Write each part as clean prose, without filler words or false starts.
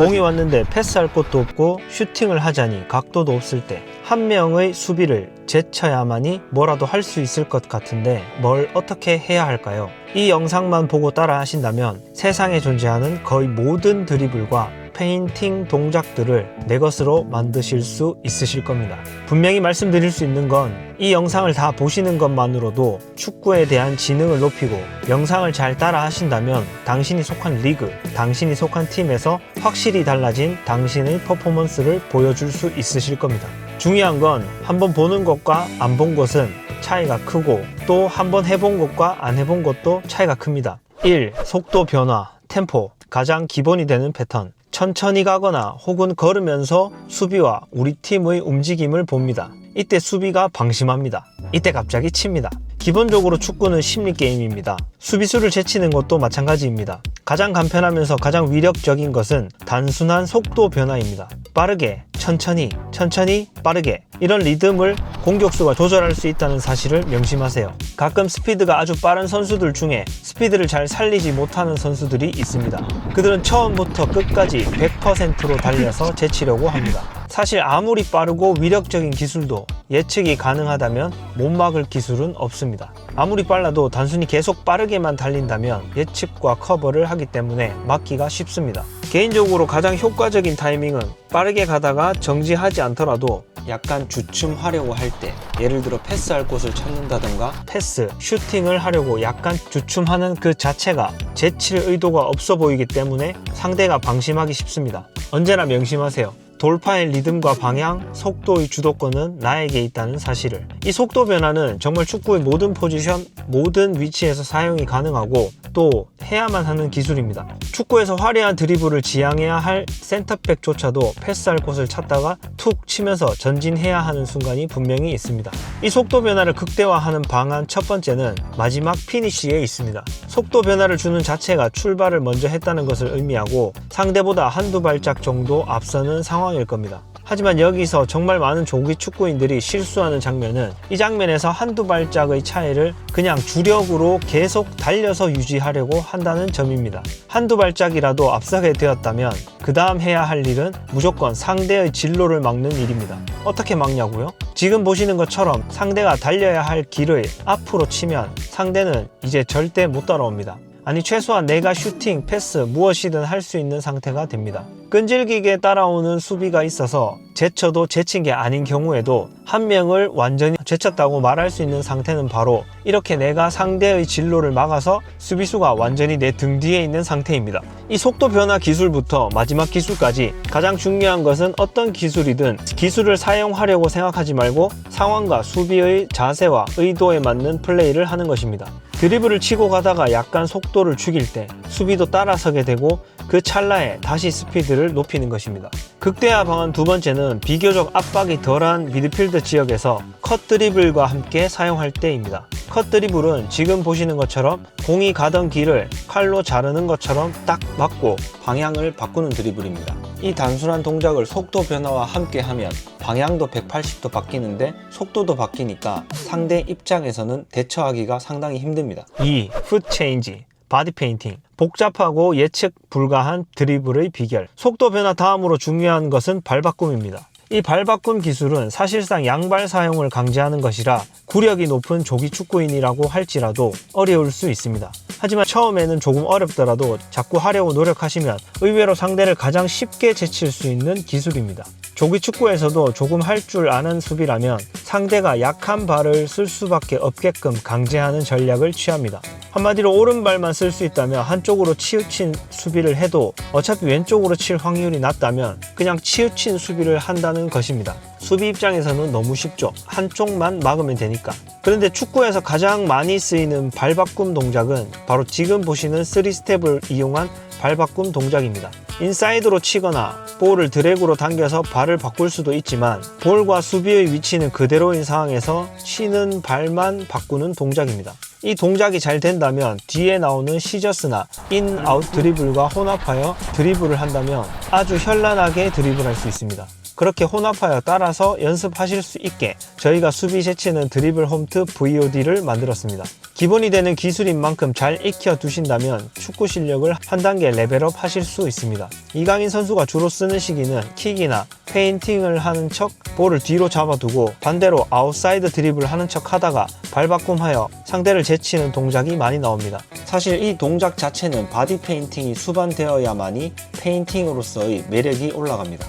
공이 왔는데 패스할 곳도 없고 슈팅을 하자니 각도도 없을 때 한 명의 수비를 제쳐야만이 뭐라도 할 수 있을 것 같은데 뭘 어떻게 해야 할까요? 이 영상만 보고 따라 하신다면 세상에 존재하는 거의 모든 드리블과 페인팅 동작들을 내 것으로 만드실 수 있으실 겁니다. 분명히 말씀드릴 수 있는 건 이 영상을 다 보시는 것만으로도 축구에 대한 지능을 높이고 영상을 잘 따라 하신다면 당신이 속한 리그, 당신이 속한 팀에서 확실히 달라진 당신의 퍼포먼스를 보여줄 수 있으실 겁니다. 중요한 건 한번 보는 것과 안 본 것은 차이가 크고 또 한번 해본 것과 안 해본 것도 차이가 큽니다. 1. 속도 변화, 템포, 가장 기본이 되는 패턴. 천천히 가거나 혹은 걸으면서 수비와 우리 팀의 움직임을 봅니다. 이때 수비가 방심합니다. 이때 갑자기 칩니다. 기본적으로 축구는 심리 게임입니다. 수비수를 제치는 것도 마찬가지입니다. 가장 간편하면서 가장 위력적인 것은 단순한 속도 변화입니다. 빠르게, 천천히, 천천히, 빠르게 이런 리듬을 공격수가 조절할 수 있다는 사실을 명심하세요. 가끔 스피드가 아주 빠른 선수들 중에 스피드를 잘 살리지 못하는 선수들이 있습니다. 그들은 처음부터 끝까지 100%로 달려서 제치려고 합니다. 사실 아무리 빠르고 위력적인 기술도 예측이 가능하다면 못 막을 기술은 없습니다. 아무리 빨라도 단순히 계속 빠르게만 달린다면 예측과 커버를 하기 때문에 막기가 쉽습니다. 개인적으로 가장 효과적인 타이밍은 빠르게 가다가 정지하지 않더라도 약간 주춤하려고 할 때, 예를 들어 패스할 곳을 찾는다던가 패스, 슈팅을 하려고 약간 주춤하는 그 자체가 제칠 의도가 없어 보이기 때문에 상대가 방심하기 쉽습니다. 언제나 명심하세요. 돌파의 리듬과 방향, 속도의 주도권은 나에게 있다는 사실을. 이 속도 변화는 정말 축구의 모든 포지션, 모든 위치에서 사용이 가능하고 또 해야만 하는 기술입니다. 축구에서 화려한 드리블을 지향해야 할 센터백조차도 패스할 곳을 찾다가 툭 치면서 전진해야 하는 순간이 분명히 있습니다. 이 속도 변화를 극대화하는 방안 첫 번째는 마지막 피니쉬에 있습니다. 속도 변화를 주는 자체가 출발을 먼저 했다는 것을 의미하고 상대보다 한두 발짝 정도 앞서는 상황일 겁니다. 하지만 여기서 정말 많은 조기 축구인들이 실수하는 장면은 이 장면에서 한두 발짝의 차이를 그냥 주력으로 계속 달려서 유지하려고 한다는 점입니다. 한두 발짝이라도 앞서게 되었다면 그 다음 해야 할 일은 무조건 상대의 진로를 막는 일입니다. 어떻게 막냐고요? 지금 보시는 것처럼 상대가 달려야 할 길을 앞으로 치면 상대는 이제 절대 못 따라옵니다. 아니 최소한 내가 슈팅, 패스 무엇이든 할 수 있는 상태가 됩니다. 끈질기게 따라오는 수비가 있어서 제쳐도 제친 게 아닌 경우에도 한 명을 완전히 제쳤다고 말할 수 있는 상태는 바로 이렇게 내가 상대의 진로를 막아서 수비수가 완전히 내 등 뒤에 있는 상태입니다. 이 속도 변화 기술부터 마지막 기술까지 가장 중요한 것은 어떤 기술이든 기술을 사용하려고 생각하지 말고 상황과 수비의 자세와 의도에 맞는 플레이를 하는 것입니다. 드리블을 치고 가다가 약간 속도를 죽일 때 수비도 따라서게 되고 그 찰나에 다시 스피드를 높이는 것입니다. 극대화 방안 두 번째는 비교적 압박이 덜한 미드필드 지역에서 컷 드리블과 함께 사용할 때입니다. 컷 드리블은 지금 보시는 것처럼 공이 가던 길을 칼로 자르는 것처럼 딱 맞고 방향을 바꾸는 드리블입니다. 이 단순한 동작을 속도 변화와 함께 하면 방향도 180도 바뀌는데 속도도 바뀌니까 상대 입장에서는 대처하기가 상당히 힘듭니다. 2. 풋 체인지, 바디 페인팅. 복잡하고 예측 불가한 드리블의 비결. 속도 변화 다음으로 중요한 것은 발바꿈입니다. 이 발바꿈 기술은 사실상 양발 사용을 강제하는 것이라 구력이 높은 조기 축구인이라고 할지라도 어려울 수 있습니다. 하지만 처음에는 조금 어렵더라도 자꾸 하려고 노력하시면 의외로 상대를 가장 쉽게 제칠 수 있는 기술입니다. 조기 축구에서도 조금 할 줄 아는 수비라면 상대가 약한 발을 쓸 수밖에 없게끔 강제하는 전략을 취합니다. 한마디로 오른발만 쓸 수 있다면 한쪽으로 치우친 수비를 해도 어차피 왼쪽으로 칠 확률이 낮다면 그냥 치우친 수비를 한다는 것입니다. 수비 입장에서는 너무 쉽죠. 한쪽만 막으면 되니까. 그런데 축구에서 가장 많이 쓰이는 발바꿈 동작은 바로 지금 보시는 3스텝을 이용한 발바꿈 동작입니다. 인사이드로 치거나 볼을 드래그로 당겨서 발을 바꿀 수도 있지만 볼과 수비의 위치는 그대로인 상황에서 치는 발만 바꾸는 동작입니다. 이 동작이 잘 된다면 뒤에 나오는 시저스나 인, 아웃 드리블과 혼합하여 드리블을 한다면 아주 현란하게 드리블할 수 있습니다. 그렇게 혼합하여 따라서 연습하실 수 있게 저희가 수비 제치는 드리블 홈트 VOD를 만들었습니다. 기본이 되는 기술인 만큼 잘 익혀 두신다면 축구 실력을 한 단계 레벨업 하실 수 있습니다. 이강인 선수가 주로 쓰는 시기는 킥이나 페인팅을 하는 척 볼을 뒤로 잡아두고 반대로 아웃사이드 드리블 하는 척 하다가 발바꿈하여 상대를 제치는 동작이 많이 나옵니다. 사실 이 동작 자체는 바디 페인팅이 수반되어야만이 페인팅으로서의 매력이 올라갑니다.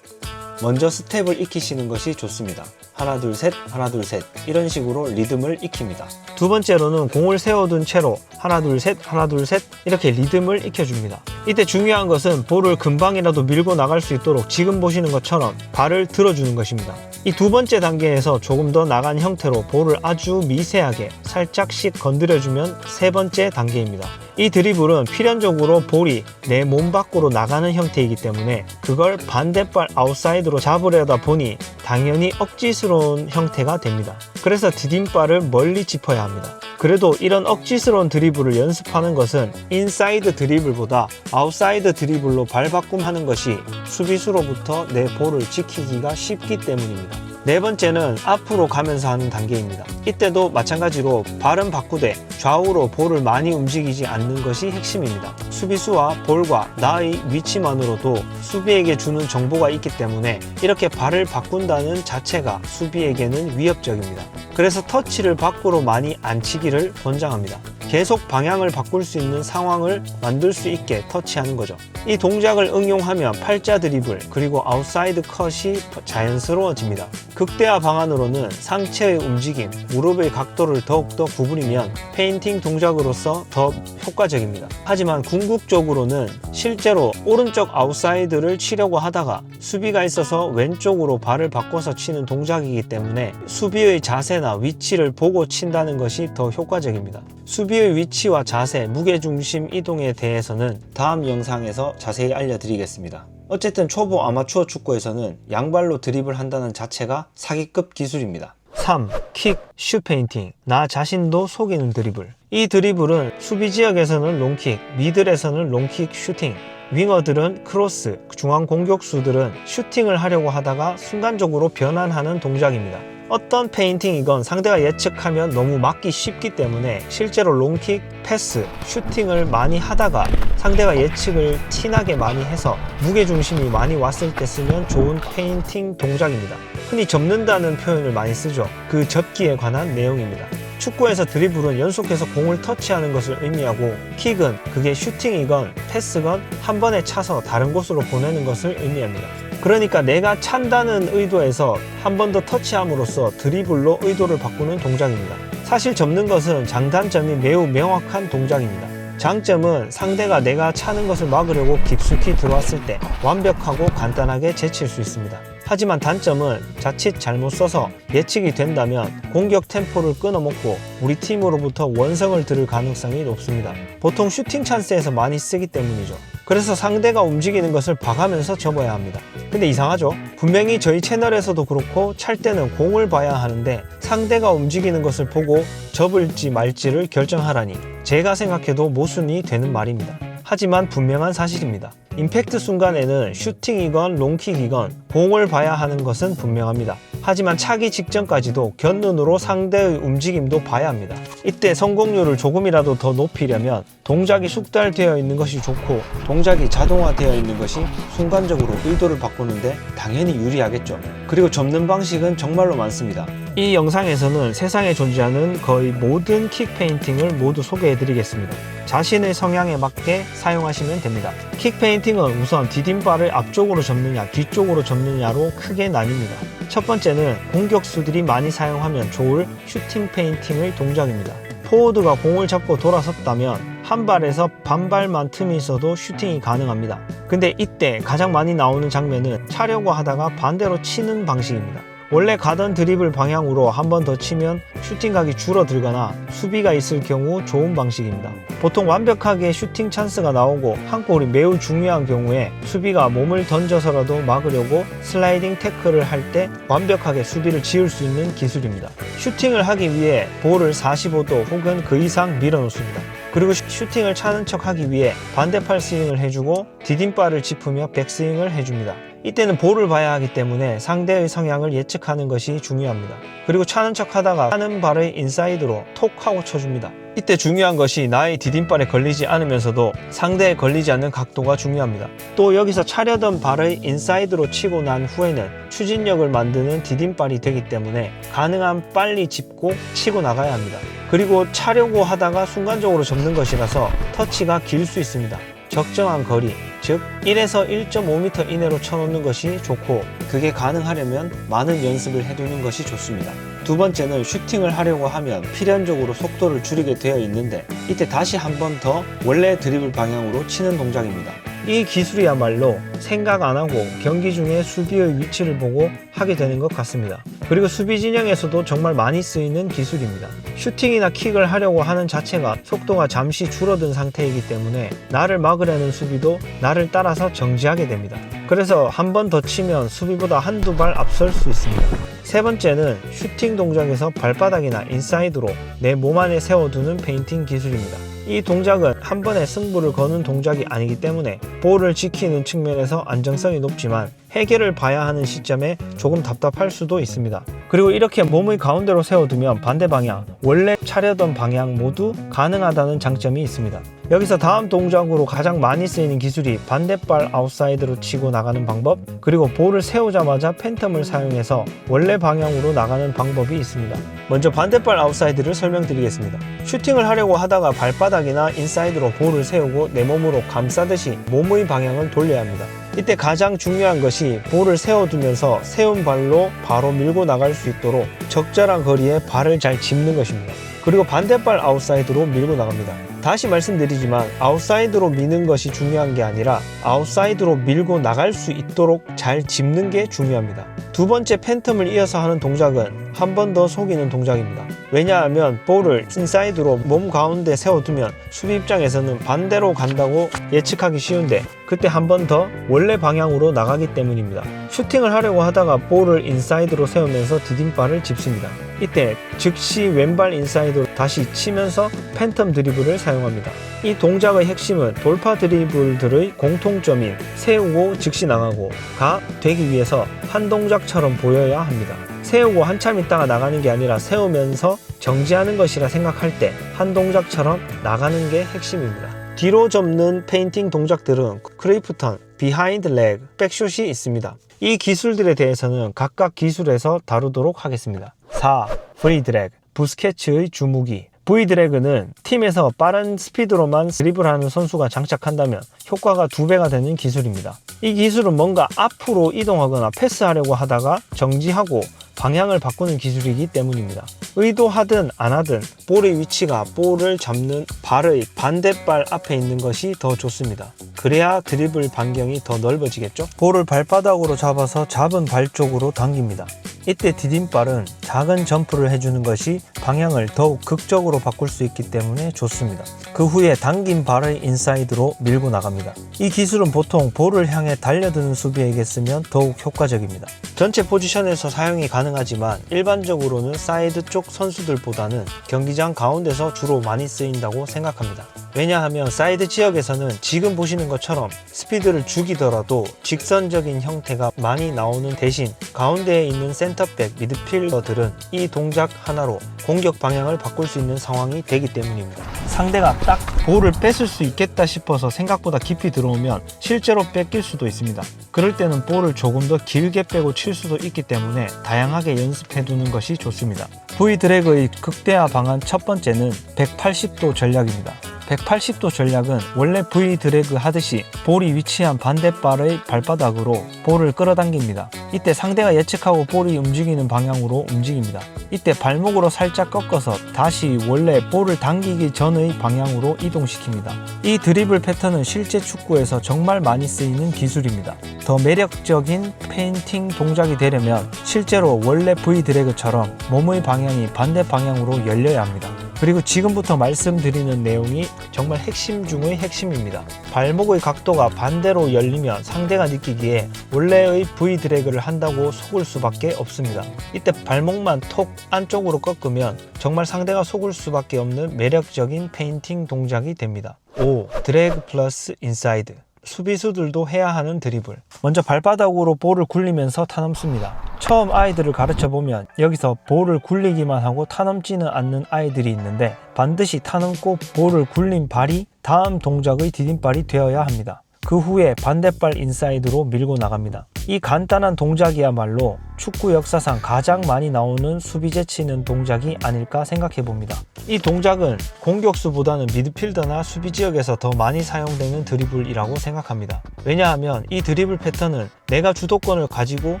먼저 스텝을 익히시는 것이 좋습니다. 하나 둘 셋 하나 둘 셋 이런 식으로 리듬을 익힙니다. 두 번째로는 공을 세워둔 채로 하나 둘 셋 하나 둘 셋 이렇게 리듬을 익혀줍니다. 이때 중요한 것은 볼을 금방이라도 밀고 나갈 수 있도록 지금 보시는 것처럼 발을 들어주는 것입니다. 이 두 번째 단계에서 조금 더 나간 형태로 볼을 아주 미세하게 살짝씩 건드려주면 세 번째 단계입니다. 이 드리블은 필연적으로 볼이 내 몸 밖으로 나가는 형태이기 때문에 그걸 반대발 아웃사이드로 잡으려다 보니 당연히 억지스러운 형태가 됩니다. 그래서 디딤발을 멀리 짚어야 합니다. 그래도 이런 억지스러운 드리블을 연습하는 것은 인사이드 드리블보다 아웃사이드 드리블로 발바꿈하는 것이 수비수로부터 내 볼을 지키기가 쉽기 때문입니다. 네 번째는 앞으로 가면서 하는 단계입니다. 이때도 마찬가지로 발은 바꾸되 좌우로 볼을 많이 움직이지 않는 것이 핵심입니다. 수비수와 볼과 나의 위치만으로도 수비에게 주는 정보가 있기 때문에 이렇게 발을 바꾼다는 자체가 수비에게는 위협적입니다. 그래서 터치를 밖으로 많이 안 치기를 권장합니다. 계속 방향을 바꿀 수 있는 상황을 만들 수 있게 터치하는 거죠. 이 동작을 응용하면 팔자 드리블 그리고 아웃사이드 컷이 자연스러워집니다. 극대화 방안으로는 상체의 움직임, 무릎의 각도를 더욱더 구부리면 페인팅 동작으로서 더 효과적입니다. 하지만 궁극적으로는 실제로 오른쪽 아웃사이드를 치려고 하다가 수비가 있어서 왼쪽으로 발을 바꿔서 치는 동작이기 때문에 수비의 자세나 위치를 보고 친다는 것이 더 효과적입니다. 수비의 위치와 자세, 무게중심 이동에 대해서는 다음 영상에서 자세히 알려드리겠습니다. 어쨌든 초보 아마추어 축구에서는 양발로 드리블 한다는 자체가 사기급 기술입니다. 3. 킥, 슛 페인팅. 나 자신도 속이는 드리블. 이 드리블은 수비 지역에서는 롱킥, 미들에서는 롱킥 슈팅, 윙어들은 크로스, 중앙 공격수들은 슈팅을 하려고 하다가 순간적으로 변환하는 동작입니다. 어떤 페인팅이건 상대가 예측하면 너무 막기 쉽기 때문에 실제로 롱킥, 패스, 슈팅을 많이 하다가 상대가 예측을 티나게 많이 해서 무게중심이 많이 왔을 때 쓰면 좋은 페인팅 동작입니다. 흔히 접는다는 표현을 많이 쓰죠. 그 접기에 관한 내용입니다. 축구에서 드리블은 연속해서 공을 터치하는 것을 의미하고 킥은 그게 슈팅이건 패스건 한 번에 차서 다른 곳으로 보내는 것을 의미합니다. 그러니까 내가 찬다는 의도에서 한 번 더 터치함으로써 드리블로 의도를 바꾸는 동작입니다. 사실 접는 것은 장단점이 매우 명확한 동작입니다. 장점은 상대가 내가 차는 것을 막으려고 깊숙이 들어왔을 때 완벽하고 간단하게 제칠 수 있습니다. 하지만 단점은 자칫 잘못 써서 예측이 된다면 공격 템포를 끊어먹고 우리 팀으로부터 원성을 들을 가능성이 높습니다. 보통 슈팅 찬스에서 많이 쓰기 때문이죠. 그래서 상대가 움직이는 것을 봐가면서 접어야 합니다. 근데 이상하죠? 분명히 저희 채널에서도 그렇고 찰 때는 공을 봐야 하는데 상대가 움직이는 것을 보고 접을지 말지를 결정하라니 제가 생각해도 모순이 되는 말입니다. 하지만 분명한 사실입니다. 임팩트 순간에는 슈팅이건 롱킥이건 공을 봐야 하는 것은 분명합니다. 하지만 차기 직전까지도 곁눈으로 상대의 움직임도 봐야 합니다. 이때 성공률을 조금이라도 더 높이려면 동작이 숙달되어 있는 것이 좋고 동작이 자동화되어 있는 것이 순간적으로 의도를 바꾸는데 당연히 유리하겠죠. 그리고 접는 방식은 정말로 많습니다. 이 영상에서는 세상에 존재하는 거의 모든 킥 페인팅을 모두 소개해 드리겠습니다. 자신의 성향에 맞게 사용하시면 됩니다. 킥 페인팅은 우선 디딤발을 앞쪽으로 접느냐 뒤쪽으로 접느냐로 크게 나뉩니다. 첫 번째는 공격수들이 많이 사용하면 좋을 슈팅 페인팅의 동작입니다. 포워드가 공을 잡고 돌아섰다면 한 발에서 반발만 틈이 있어도 슈팅이 가능합니다. 근데 이때 가장 많이 나오는 장면은 차려고 하다가 반대로 치는 방식입니다. 원래 가던 드리블 방향으로 한 번 더 치면 슈팅각이 줄어들거나 수비가 있을 경우 좋은 방식입니다. 보통 완벽하게 슈팅 찬스가 나오고 한 골이 매우 중요한 경우에 수비가 몸을 던져서라도 막으려고 슬라이딩 태클을 할 때 완벽하게 수비를 지을 수 있는 기술입니다. 슈팅을 하기 위해 볼을 45도 혹은 그 이상 밀어 놓습니다. 그리고 슈팅을 차는 척 하기 위해 반대팔 스윙을 해주고 디딤발을 짚으며 백스윙을 해줍니다. 이때는 볼을 봐야 하기 때문에 상대의 성향을 예측하는 것이 중요합니다. 그리고 차는 척 하다가 차는 발의 인사이드로 톡 하고 쳐줍니다. 이때 중요한 것이 나의 디딤발에 걸리지 않으면서도 상대에 걸리지 않는 각도가 중요합니다. 또 여기서 차려던 발의 인사이드로 치고 난 후에는 추진력을 만드는 디딤발이 되기 때문에 가능한 빨리 짚고 치고 나가야 합니다. 그리고 차려고 하다가 순간적으로 접는 것이라서 터치가 길 수 있습니다. 적정한 거리, 즉 1에서 1.5m 이내로 쳐놓는 것이 좋고, 그게 가능하려면 많은 연습을 해두는 것이 좋습니다. 두 번째는 슈팅을 하려고 하면 필연적으로 속도를 줄이게 되어 있는데, 이때 다시 한 번 더 원래 드리블 방향으로 치는 동작입니다. 이 기술이야말로 생각 안 하고 경기 중에 수비의 위치를 보고 하게 되는 것 같습니다. 그리고 수비 진영에서도 정말 많이 쓰이는 기술입니다. 슈팅이나 킥을 하려고 하는 자체가 속도가 잠시 줄어든 상태이기 때문에 나를 막으려는 수비도 나를 따라서 정지하게 됩니다. 그래서 한 번 더 치면 수비보다 한두 발 앞설 수 있습니다. 세 번째는 슈팅 동작에서 발바닥이나 인사이드로 내 몸 안에 세워두는 페인팅 기술입니다. 이 동작은 한 번에 승부를 거는 동작이 아니기 때문에 볼을 지키는 측면에서 안정성이 높지만 해결을 봐야 하는 시점에 조금 답답할 수도 있습니다. 그리고 이렇게 몸의 가운데로 세워두면 반대 방향, 원래 차려던 방향 모두 가능하다는 장점이 있습니다. 여기서 다음 동작으로 가장 많이 쓰이는 기술이 반대발 아웃사이드로 치고 나가는 방법, 그리고 볼을 세우자마자 팬텀을 사용해서 원래 방향으로 나가는 방법이 있습니다. 먼저 반대발 아웃사이드를 설명드리겠습니다. 슈팅을 하려고 하다가 발바닥이나 인사이드로 볼을 세우고 내 몸으로 감싸듯이 몸의 방향을 돌려야 합니다. 이때 가장 중요한 것이 볼을 세워두면서 세운 발로 바로 밀고 나갈 수 있도록 적절한 거리에 발을 잘 짚는 것입니다. 그리고 반대발 아웃사이드로 밀고 나갑니다. 다시 말씀드리지만 아웃사이드로 미는 것이 중요한 게 아니라 아웃사이드로 밀고 나갈 수 있도록 잘 짚는 게 중요합니다. 두 번째 팬텀을 이어서 하는 동작은 한 번 더 속이는 동작입니다. 왜냐하면 볼을 인사이드로 몸 가운데 세워두면 수비 입장에서는 반대로 간다고 예측하기 쉬운데 그때 한 번 더 원래 방향으로 나가기 때문입니다. 슈팅을 하려고 하다가 볼을 인사이드로 세우면서 디딤발을 짚습니다. 이때 즉시 왼발 인사이드로 다시 치면서 팬텀 드리블을 사용합니다. 이 동작의 핵심은 돌파 드리블들의 공통점인 세우고 즉시 나가고가 되기 위해서 한 동작처럼 보여야 합니다. 세우고 한참 있다가 나가는 게 아니라 세우면서 정지하는 것이라 생각할 때 한 동작처럼 나가는 게 핵심입니다. 뒤로 접는 페인팅 동작들은 크레이프턴, 비하인드 레그, 백숏이 있습니다. 이 기술들에 대해서는 각각 기술에서 다루도록 하겠습니다. 4. V드래그, 부스케츠의 주무기. V드래그는 팀에서 빠른 스피드로만 드리블하는 선수가 장착한다면 효과가 2배가 되는 기술입니다. 이 기술은 뭔가 앞으로 이동하거나 패스하려고 하다가 정지하고 방향을 바꾸는 기술이기 때문입니다. 의도하든 안 하든 볼의 위치가 볼을 잡는 발의 반대발 앞에 있는 것이 더 좋습니다. 그래야 드리블 반경이 더 넓어지겠죠? 볼을 발바닥으로 잡아서 잡은 발 쪽으로 당깁니다. 이때 디딤발은 작은 점프를 해주는 것이 방향을 더욱 극적으로 바꿀 수 있기 때문에 좋습니다. 그 후에 당긴 발의 인사이드로 밀고 나갑니다. 이 기술은 보통 볼을 향해 달려드는 수비에게 쓰면 더욱 효과적입니다. 전체 포지션에서 사용이 가능하지만 일반적으로는 사이드 쪽 선수들보다는 경기장 가운데서 주로 많이 쓰인다고 생각합니다. 왜냐하면 사이드 지역에서는 지금 보시는 것처럼 스피드를 죽이더라도 직선적인 형태가 많이 나오는 대신 가운데에 있는 센터백, 미드필더들은 이 동작 하나로 공격 방향을 바꿀 수 있는 상황이 되기 때문입니다. 상대가 딱 볼을 뺏을 수 있겠다 싶어서 생각보다 깊이 들어오면 실제로 뺏길 수도 있습니다. 그럴 때는 볼을 조금 더 길게 빼고 칠 수도 있기 때문에 다양하게 연습해 두는 것이 좋습니다. V드래그의 극대화 방안 첫 번째는 180도 전략입니다. 180도 전략은 원래 V 드래그 하듯이 볼이 위치한 반대발의 발바닥으로 볼을 끌어당깁니다. 이때 상대가 예측하고 볼이 움직이는 방향으로 움직입니다. 이때 발목으로 살짝 꺾어서 다시 원래 볼을 당기기 전의 방향으로 이동시킵니다. 이 드리블 패턴은 실제 축구에서 정말 많이 쓰이는 기술입니다. 더 매력적인 페인팅 동작이 되려면 실제로 원래 V 드래그처럼 몸의 방향이 반대 방향으로 열려야 합니다. 그리고 지금부터 말씀드리는 내용이 정말 핵심 중의 핵심입니다. 발목의 각도가 반대로 열리면 상대가 느끼기에 원래의 V 드래그를 한다고 속을 수밖에 없습니다. 이때 발목만 톡 안쪽으로 꺾으면 정말 상대가 속을 수밖에 없는 매력적인 페인팅 동작이 됩니다. 5. 드래그 플러스 인사이드. 수비수들도 해야 하는 드리블. 먼저 발바닥으로 볼을 굴리면서 타넘습니다. 처음 아이들을 가르쳐보면 여기서 볼을 굴리기만 하고 타넘지는 않는 아이들이 있는데 반드시 타넘고 볼을 굴린 발이 다음 동작의 디딤발이 되어야 합니다. 그 후에 반대발 인사이드로 밀고 나갑니다. 이 간단한 동작이야말로 축구 역사상 가장 많이 나오는 수비 제치는 동작이 아닐까 생각해봅니다. 이 동작은 공격수보다는 미드필더나 수비 지역에서 더 많이 사용되는 드리블이라고 생각합니다. 왜냐하면 이 드리블 패턴은 내가 주도권을 가지고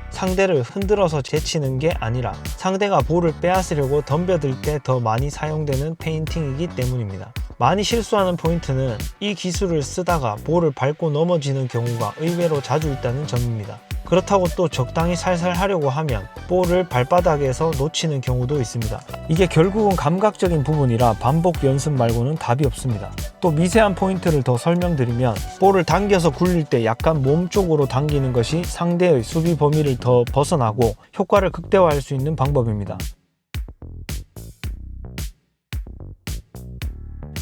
상대를 흔들어서 제치는 게 아니라 상대가 볼을 빼앗으려고 덤벼들 때 더 많이 사용되는 페인팅이기 때문입니다. 많이 실수하는 포인트는 이 기술을 쓰다가 볼을 밟고 넘어지는 경우가 의외로 자주 있다는 점입니다. 그렇다고 또 적당히 살살 하려고 하면 볼을 발바닥에서 놓치는 경우도 있습니다. 이게 결국은 감각적인 부분이라 반복 연습 말고는 답이 없습니다. 또 미세한 포인트를 더 설명드리면 볼을 당겨서 굴릴 때 약간 몸 쪽으로 당기는 것이 상대의 수비 범위를 더 벗어나고 효과를 극대화할 수 있는 방법입니다.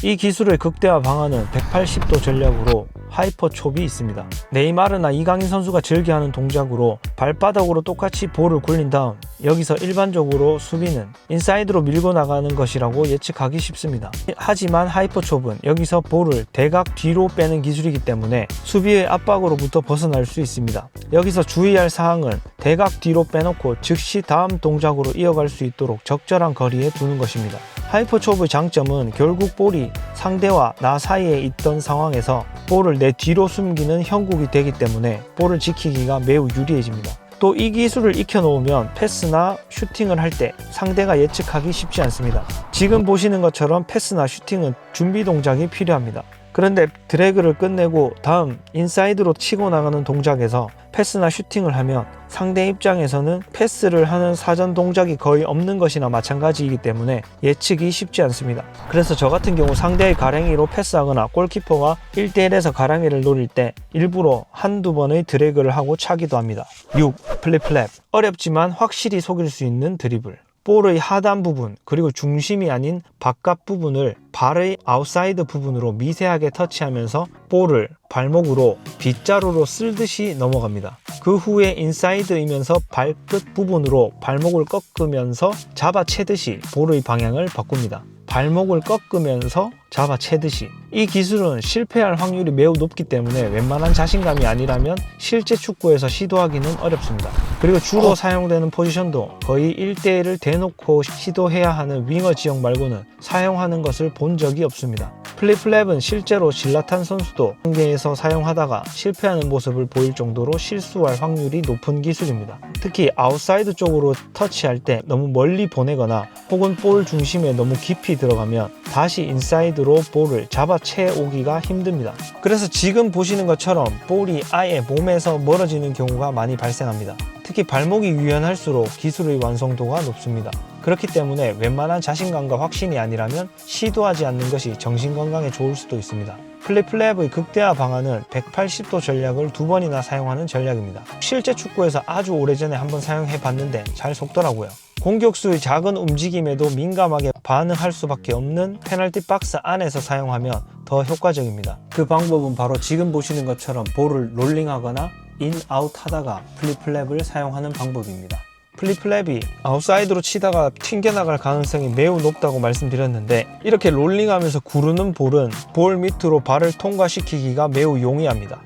이 기술의 극대화 방안은 180도 전략으로 하이퍼 촉이 있습니다. 네이마르나 이강인 선수가 즐겨하는 동작으로 발바닥으로 똑같이 볼을 굴린 다음 여기서 일반적으로 수비는 인사이드로 밀고 나가는 것이라고 예측하기 쉽습니다. 하지만 하이퍼 촉은 여기서 볼을 대각 뒤로 빼는 기술이기 때문에 수비의 압박으로부터 벗어날 수 있습니다. 여기서 주의할 사항은 대각 뒤로 빼놓고 즉시 다음 동작으로 이어갈 수 있도록 적절한 거리에 두는 것입니다. 하이퍼 촉의 장점은 결국 볼이 상대와 나 사이에 있던 상황에서 볼을 내 뒤로 숨기는 형국이 되기 때문에 볼을 지키기가 매우 유리해집니다. 또 이 기술을 익혀놓으면 패스나 슈팅을 할 때 상대가 예측하기 쉽지 않습니다. 지금 보시는 것처럼 패스나 슈팅은 준비 동작이 필요합니다. 그런데 드래그를 끝내고 다음 인사이드로 치고 나가는 동작에서 패스나 슈팅을 하면 상대 입장에서는 패스를 하는 사전 동작이 거의 없는 것이나 마찬가지이기 때문에 예측이 쉽지 않습니다. 그래서 저 같은 경우 상대의 가랭이로 패스하거나 골키퍼가 1대1에서 가랭이를 노릴 때 일부러 한두 번의 드래그를 하고 차기도 합니다. 6. 플립플랩. 어렵지만 확실히 속일 수 있는 드리블. 볼의 하단 부분 그리고 중심이 아닌 바깥 부분을 발의 아웃사이드 부분으로 미세하게 터치하면서 볼을 발목으로 빗자루로 쓸듯이 넘어갑니다. 그 후에 인사이드이면서 발끝 부분으로 발목을 꺾으면서 잡아채듯이 볼의 방향을 바꿉니다. 발목을 꺾으면서 잡아채듯이. 이 기술은 실패할 확률이 매우 높기 때문에 웬만한 자신감이 아니라면 실제 축구에서 시도하기는 어렵습니다. 그리고 주로 사용되는 포지션도 거의 1대1을 대놓고 시도해야 하는 윙어 지역 말고는 사용하는 것을 본 적이 없습니다. 플립플랩은 실제로 질라탄 선수도 경기에서 사용하다가 실패하는 모습을 보일 정도로 실수할 확률이 높은 기술입니다. 특히 아웃사이드 쪽으로 터치할 때 너무 멀리 보내거나 혹은 볼 중심에 너무 깊이 들어가면 다시 인사이드로 볼을 잡아채오기가 힘듭니다. 그래서 지금 보시는 것처럼 볼이 아예 몸에서 멀어지는 경우가 많이 발생합니다. 특히 발목이 유연할수록 기술의 완성도가 높습니다. 그렇기 때문에 웬만한 자신감과 확신이 아니라면 시도하지 않는 것이 정신건강에 좋을 수도 있습니다. 플립플랩의 극대화 방안은 180도 전략을 2번이나 사용하는 전략입니다. 실제 축구에서 아주 오래전에 한번 사용해 봤는데 잘 속더라고요. 공격수의 작은 움직임에도 민감하게 반응할 수밖에 없는 페널티 박스 안에서 사용하면 더 효과적입니다. 그 방법은 바로 지금 보시는 것처럼 볼을 롤링하거나 인, 아웃 하다가 플립플랩을 사용하는 방법입니다. 플립플랩이 아웃사이드로 치다가 튕겨나갈 가능성이 매우 높다고 말씀드렸는데 이렇게 롤링하면서 구르는 볼은 볼 밑으로 발을 통과시키기가 매우 용이합니다.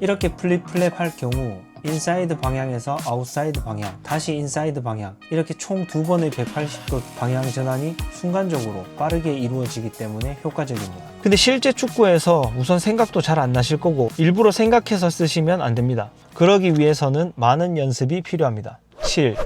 이렇게 플립플랩 할 경우 인사이드 방향에서 아웃사이드 방향, 다시 인사이드 방향, 이렇게 총 2번의 180도 방향 전환이 순간적으로 빠르게 이루어지기 때문에 효과적입니다. 근데 실제 축구에서 우선 생각도 잘 안 나실 거고 일부러 생각해서 쓰시면 안 됩니다. 그러기 위해서는 많은 연습이 필요합니다. 7.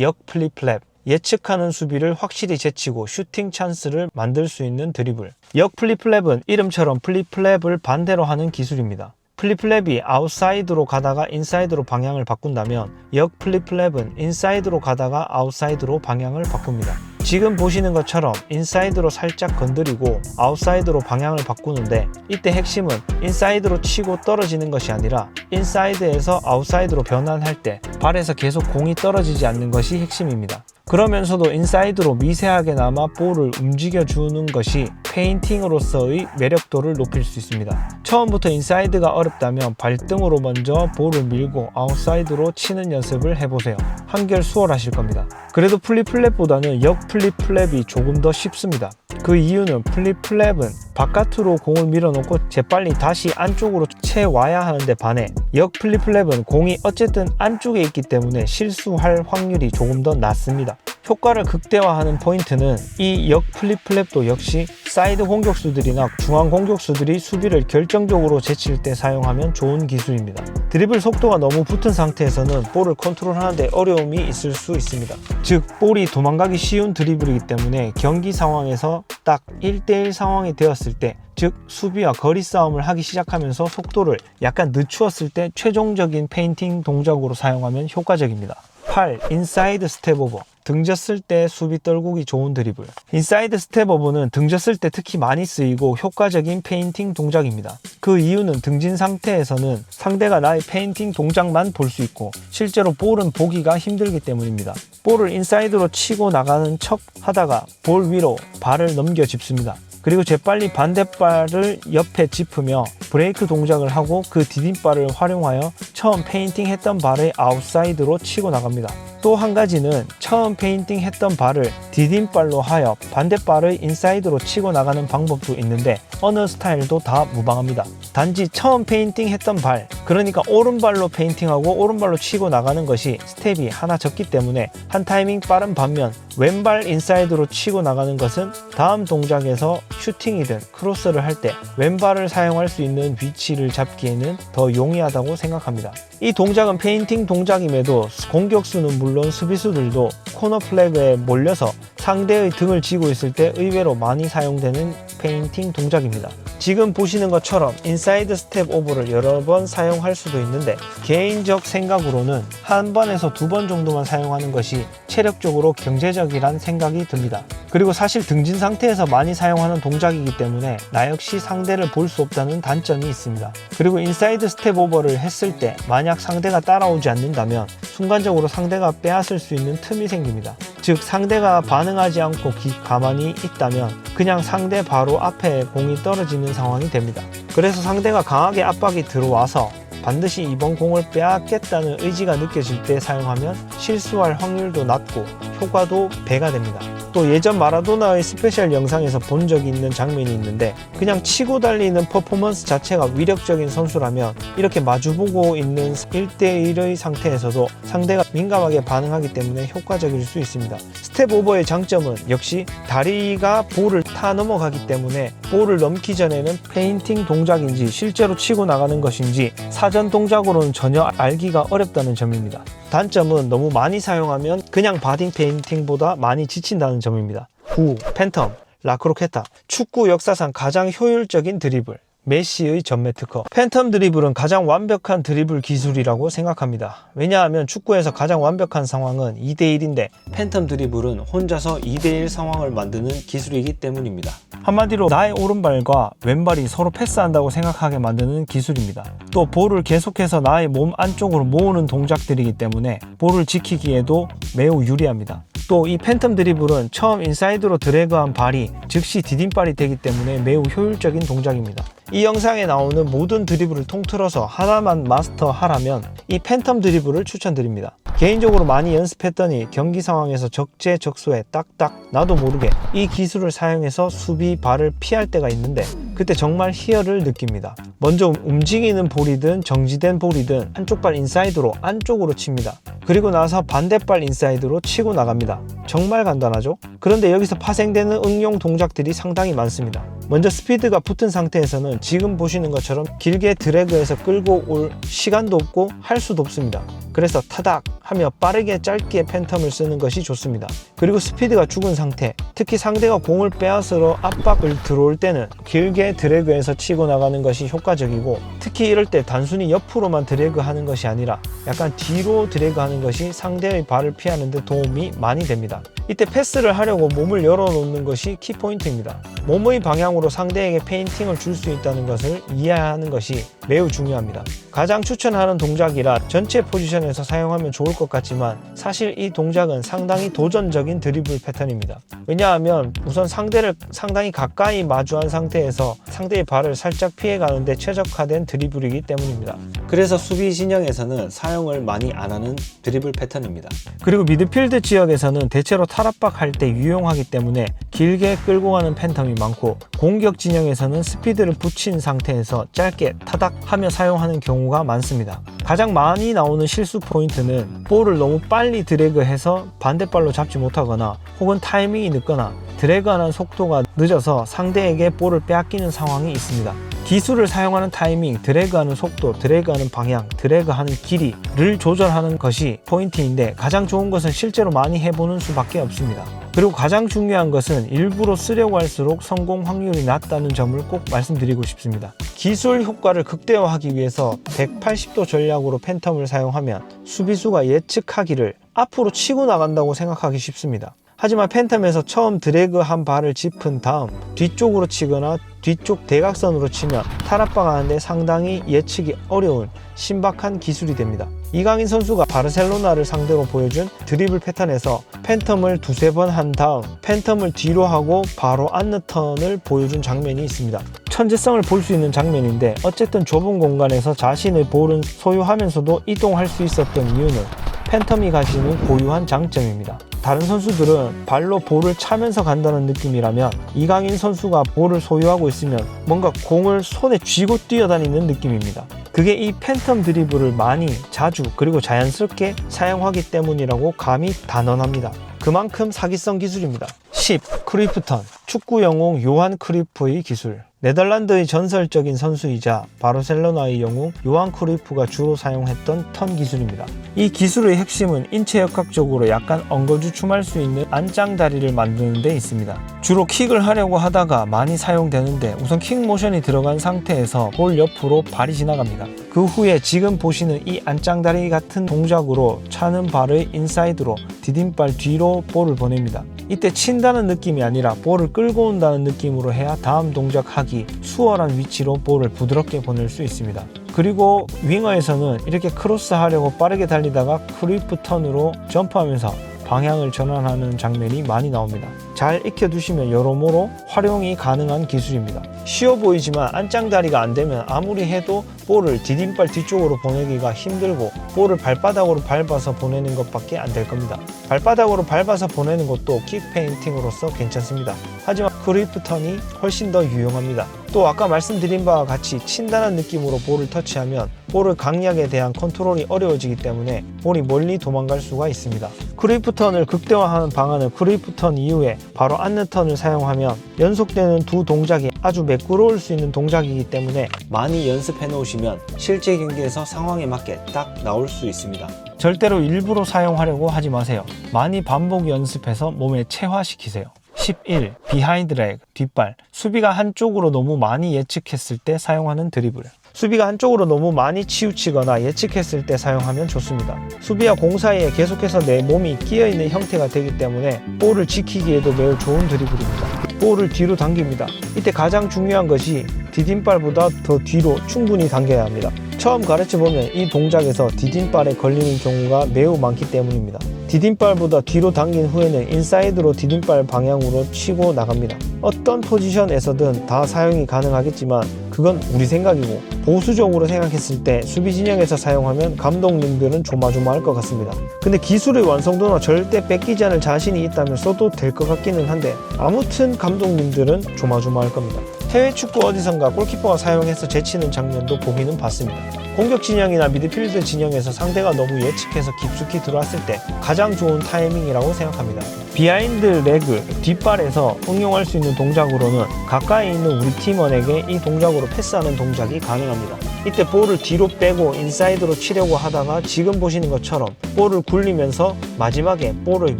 역 플립플랩. 예측하는 수비를 확실히 제치고 슈팅 찬스를 만들 수 있는 드리블. 역 플립플랩은 이름처럼 플립플랩을 반대로 하는 기술입니다. 플립플랩이 아웃사이드로 가다가 인사이드로 방향을 바꾼다면 역 플립플랩은 인사이드로 가다가 아웃사이드로 방향을 바꿉니다. 지금 보시는 것처럼 인사이드로 살짝 건드리고 아웃사이드로 방향을 바꾸는데 이때 핵심은 인사이드로 치고 떨어지는 것이 아니라 인사이드에서 아웃사이드로 변환할 때 발에서 계속 공이 떨어지지 않는 것이 핵심입니다. 그러면서도 인사이드로 미세하게나마 볼을 움직여주는 것이 페인팅으로서의 매력도를 높일 수 있습니다. 처음부터 인사이드가 어렵다면 발등으로 먼저 볼을 밀고 아웃사이드로 치는 연습을 해보세요. 한결 수월하실 겁니다. 그래도 플립플랩보다는 역 플립플랩이 조금 더 쉽습니다. 그 이유는 플립플랩은 바깥으로 공을 밀어놓고 재빨리 다시 안쪽으로 채와야 하는데 반해 역 플립플랩은 공이 어쨌든 안쪽에 있기 때문에 실수할 확률이 조금 더 낮습니다. 효과를 극대화하는 포인트는 이 역 플립플랩도 역시 사이드 공격수들이나 중앙 공격수들이 수비를 결정적으로 제칠 때 사용하면 좋은 기술입니다. 드리블 속도가 너무 붙은 상태에서는 볼을 컨트롤하는데 어려움이 있을 수 있습니다. 즉 볼이 도망가기 쉬운 드리블이기 때문에 경기 상황에서 딱 1대1 상황이 되었을 때, 즉 수비와 거리 싸움을 하기 시작하면서 속도를 약간 늦추었을 때 최종적인 페인팅 동작으로 사용하면 효과적입니다. 8. 인사이드 스텝 오버. 등졌을 때 수비 떨구기 좋은 드리블. 인사이드 스텝 오버는 등졌을 때 특히 많이 쓰이고 효과적인 페인팅 동작입니다. 그 이유는 등진 상태에서는 상대가 나의 페인팅 동작만 볼 수 있고 실제로 볼은 보기가 힘들기 때문입니다. 볼을 인사이드로 치고 나가는 척 하다가 볼 위로 발을 넘겨 짚습니다. 그리고 재빨리 반대발을 옆에 짚으며 브레이크 동작을 하고 그 디딤발을 활용하여 처음 페인팅 했던 발을 아웃사이드로 치고 나갑니다. 또 한 가지는 처음 페인팅 했던 발을 디딤발로 하여 반대발을 인사이드로 치고 나가는 방법도 있는데 어느 스타일도 다 무방합니다. 단지 처음 페인팅 했던 발, 그러니까 오른발로 페인팅하고 오른발로 치고 나가는 것이 스텝이 하나 적기 때문에 한 타이밍 빠른 반면 왼발 인사이드로 치고 나가는 것은 다음 동작에서 슈팅이든 크로스를 할 때 왼발을 사용할 수 있는 위치를 잡기에는 더 용이하다고 생각합니다. 이 동작은 페인팅 동작임에도 공격수는 물론 수비수들도 코너 플래그에 몰려서 상대의 등을 쥐고 있을 때 의외로 많이 사용되는 페인팅 동작입니다. 지금 보시는 것처럼 인사이드 스텝 오버를 여러 번 사용할 수도 있는데 개인적 생각으로는 한 번에서 2번 정도만 사용하는 것이 체력적으로 경제적이란 생각이 듭니다. 그리고 사실 등진 상태에서 많이 사용하는 동작이기 때문에 나 역시 상대를 볼 수 없다는 단점이 있습니다. 그리고 인사이드 스텝 오버를 했을 때 만약 상대가 따라오지 않는다면 순간적으로 상대가 빼앗을 수 있는 틈이 생깁니다. 즉 상대가 반응하지 않고 가만히 있다면 그냥 상대 바로 앞에 공이 떨어지는 상황이 됩니다. 그래서 상대가 강하게 압박이 들어와서 반드시 이번 공을 빼앗겠다는 의지가 느껴질 때 사용하면 실수할 확률도 낮고 효과도 배가 됩니다. 또 예전 마라도나의 스페셜 영상에서 본 적이 있는 장면이 있는데 그냥 치고 달리는 퍼포먼스 자체가 위력적인 선수라면 이렇게 마주보고 있는 1대1의 상태에서도 상대가 민감하게 반응하기 때문에 효과적일 수 있습니다. 스텝 오버의 장점은 역시 다리가 볼을 타 넘어가기 때문에 볼을 넘기 전에는 페인팅 동작인지 실제로 치고 나가는 것인지 사전 동작으로는 전혀 알기가 어렵다는 점입니다. 단점은 너무 많이 사용하면 그냥 바디 페인팅보다 많이 지친다는 점입니다. 9. 팬텀, 라크로케타. 축구 역사상 가장 효율적인 드리블. 메시의 전매 특허. 팬텀 드리블은 가장 완벽한 드리블 기술이라고 생각합니다. 왜냐하면 축구에서 가장 완벽한 상황은 2대1인데 팬텀 드리블은 혼자서 2대1 상황을 만드는 기술이기 때문입니다. 한마디로 나의 오른발과 왼발이 서로 패스한다고 생각하게 만드는 기술입니다. 또 볼을 계속해서 나의 몸 안쪽으로 모으는 동작들이기 때문에 볼을 지키기에도 매우 유리합니다. 또 이 팬텀 드리블은 처음 인사이드로 드래그한 발이 즉시 디딤발이 되기 때문에 매우 효율적인 동작입니다. 이 영상에 나오는 모든 드리블을 통틀어서 하나만 마스터하라면 이 팬텀 드리블을 추천드립니다. 개인적으로 많이 연습했더니 경기 상황에서 적재적소에 딱딱 나도 모르게 이 기술을 사용해서 수비 발을 피할 때가 있는데 그때 정말 희열을 느낍니다. 먼저 움직이는 볼이든 정지된 볼이든 한쪽 발 인사이드로 안쪽으로 칩니다. 그리고 나서 반대발 인사이드로 치고 나갑니다. 정말 간단하죠? 그런데 여기서 파생되는 응용 동작들이 상당히 많습니다. 먼저 스피드가 붙은 상태에서는 지금 보시는 것처럼 길게 드래그해서 끌고 올 시간도 없고 할 수도 없습니다. 그래서 타닥 하며 빠르게 짧게 팬텀을 쓰는 것이 좋습니다. 그리고 스피드가 죽은 상태, 특히 상대가 공을 빼앗으러 압박을 들어올 때는 길게 드래그해서 치고 나가는 것이 효과적이고, 특히 이럴 때 단순히 옆으로만 드래그하는 것이 아니라 약간 뒤로 드래그하는 것이 상대의 발을 피하는 데 도움이 많이 됩니다. 이때 패스를 하려고 몸을 열어놓는 것이 키포인트입니다. 몸의 방향으로 상대에게 페인팅을 줄 수 있다는 것을 이해하는 것이 매우 중요합니다. 가장 추천하는 동작이라 전체 포지션에서 사용하면 좋을 것 같지만 사실 이 동작은 상당히 도전적인 드리블 패턴입니다. 왜냐하면 우선 상대를 상당히 가까이 마주한 상태에서 상대의 발을 살짝 피해가는데 최적화된 드리블이기 때문입니다. 그래서 수비 진영에서는 사용을 많이 안 하는 드리블 패턴입니다. 그리고 미드필드 지역에서는 대체로 탈압박할 때 유용하기 때문에 길게 끌고 가는 팬텀이 많고, 공격 진영에서는 스피드를 붙인 상태에서 짧게 타닥 하며 사용하는 경우가 많습니다. 가장 많이 나오는 실수 포인트는 볼을 너무 빨리 드래그해서 반대발로 잡지 못하거나, 혹은 타이밍이 늦거나 드래그하는 속도가 늦어서 상대에게 볼을 빼앗기는 상황이 있습니다. 기술을 사용하는 타이밍, 드래그하는 속도, 드래그하는 방향, 드래그하는 길이를 조절하는 것이 포인트인데, 가장 좋은 것은 실제로 많이 해보는 수밖에 없습니다. 그리고 가장 중요한 것은 일부러 쓰려고 할수록 성공 확률이 낮다는 점을 꼭 말씀드리고 싶습니다. 기술 효과를 극대화하기 위해서 180도 전략으로 팬텀을 사용하면 수비수가 예측하기를 앞으로 치고 나간다고 생각하기 쉽습니다. 하지만 팬텀에서 처음 드래그한 발을 짚은 다음 뒤쪽으로 치거나 뒤쪽 대각선으로 치면 탈압박하는데 상당히 예측이 어려운 신박한 기술이 됩니다. 이강인 선수가 바르셀로나를 상대로 보여준 드리블 패턴에서 팬텀을 두세 번 한 다음 팬텀을 뒤로 하고 바로 안르턴을 보여준 장면이 있습니다. 천재성을 볼 수 있는 장면인데, 어쨌든 좁은 공간에서 자신의 볼은 소유하면서도 이동할 수 있었던 이유는 팬텀이 가지는 고유한 장점입니다. 다른 선수들은 발로 볼을 차면서 간다는 느낌이라면, 이강인 선수가 볼을 소유하고 있으면 뭔가 공을 손에 쥐고 뛰어다니는 느낌입니다. 그게 이 팬텀 드리블을 많이, 자주, 그리고 자연스럽게 사용하기 때문이라고 감히 단언합니다. 그만큼 사기성 기술입니다. 10. 크루이프턴. 축구 영웅 요한 크루이프의 기술. 네덜란드의 전설적인 선수이자 바르셀로나의 영웅 요한 크루이프가 주로 사용했던 턴 기술입니다. 이 기술의 핵심은 인체역학적으로 약간 엉거주춤할 수 있는 안짱다리를 만드는 데 있습니다. 주로 킥을 하려고 하다가 많이 사용되는데, 우선 킥 모션이 들어간 상태에서 볼 옆으로 발이 지나갑니다. 그 후에 지금 보시는 이 안짱다리 같은 동작으로 차는 발의 인사이드로 디딤발 뒤로 볼을 보냅니다. 이때 친다는 느낌이 아니라 볼을 끌고 온다는 느낌으로 해야 다음 동작하기 수월한 위치로 볼을 부드럽게 보낼 수 있습니다. 그리고 윙어에서는 이렇게 크로스 하려고 빠르게 달리다가 크루이프 턴으로 점프하면서 방향을 전환하는 장면이 많이 나옵니다. 잘 익혀두시면 여러모로 활용이 가능한 기술입니다. 쉬워 보이지만 안짱다리가 안되면 아무리 해도 볼을 디딤발 뒤쪽으로 보내기가 힘들고, 볼을 발바닥으로 밟아서 보내는 것밖에 안 될 겁니다. 발바닥으로 밟아서 보내는 것도 킥 페인팅으로서 괜찮습니다. 하지만 크루이프 턴이 훨씬 더 유용합니다. 또 아까 말씀드린 바와 같이 친다는 느낌으로 볼을 터치하면 볼의 강약에 대한 컨트롤이 어려워지기 때문에 볼이 멀리 도망갈 수가 있습니다. 크루이프 턴을 극대화하는 방안은 크루이프 턴 이후에 바로 안르턴을 사용하면 연속되는 두 동작이 아주 매끄러울 수 있는 동작이기 때문에 많이 연습해 놓으시면 실제 경기에서 상황에 맞게 딱 나올 수 있습니다. 절대로 일부러 사용하려고 하지 마세요. 많이 반복 연습해서 몸에 체화시키세요. 11. 비하인드 레그, 뒷발. 수비가 한쪽으로 너무 많이 예측했을 때 사용하는 드리블. 수비가 한쪽으로 너무 많이 치우치거나 예측했을 때 사용하면 좋습니다. 수비와 공 사이에 계속해서 내 몸이 끼어있는 형태가 되기 때문에 볼을 지키기에도 매우 좋은 드리블입니다. 볼을 뒤로 당깁니다. 이때 가장 중요한 것이 디딤발보다 더 뒤로 충분히 당겨야 합니다. 처음 가르쳐보면 이 동작에서 디딤발에 걸리는 경우가 매우 많기 때문입니다. 디딤발보다 뒤로 당긴 후에는 인사이드로 디딤발 방향으로 치고 나갑니다. 어떤 포지션에서든 다 사용이 가능하겠지만 그건 우리 생각이고, 보수적으로 생각했을 때 수비 진영에서 사용하면 감독님들은 조마조마할 것 같습니다. 근데 기술의 완성도나 절대 뺏기지 않을 자신이 있다면 써도 될 것 같기는 한데, 아무튼 감독님들은 조마조마할 겁니다. 해외 축구 어디선가 골키퍼가 사용해서 제치는 장면도 보기는 봤습니다. 공격 진영이나 미드필드 진영에서 상대가 너무 예측해서 깊숙이 들어왔을 때 가장 좋은 타이밍이라고 생각합니다. 비하인드 레그, 뒷발에서 응용할 수 있는 동작으로는 가까이 있는 우리 팀원에게 이 동작으로 패스하는 동작이 가능합니다. 이때 볼을 뒤로 빼고 인사이드로 치려고 하다가 지금 보시는 것처럼 볼을 굴리면서 마지막에 볼의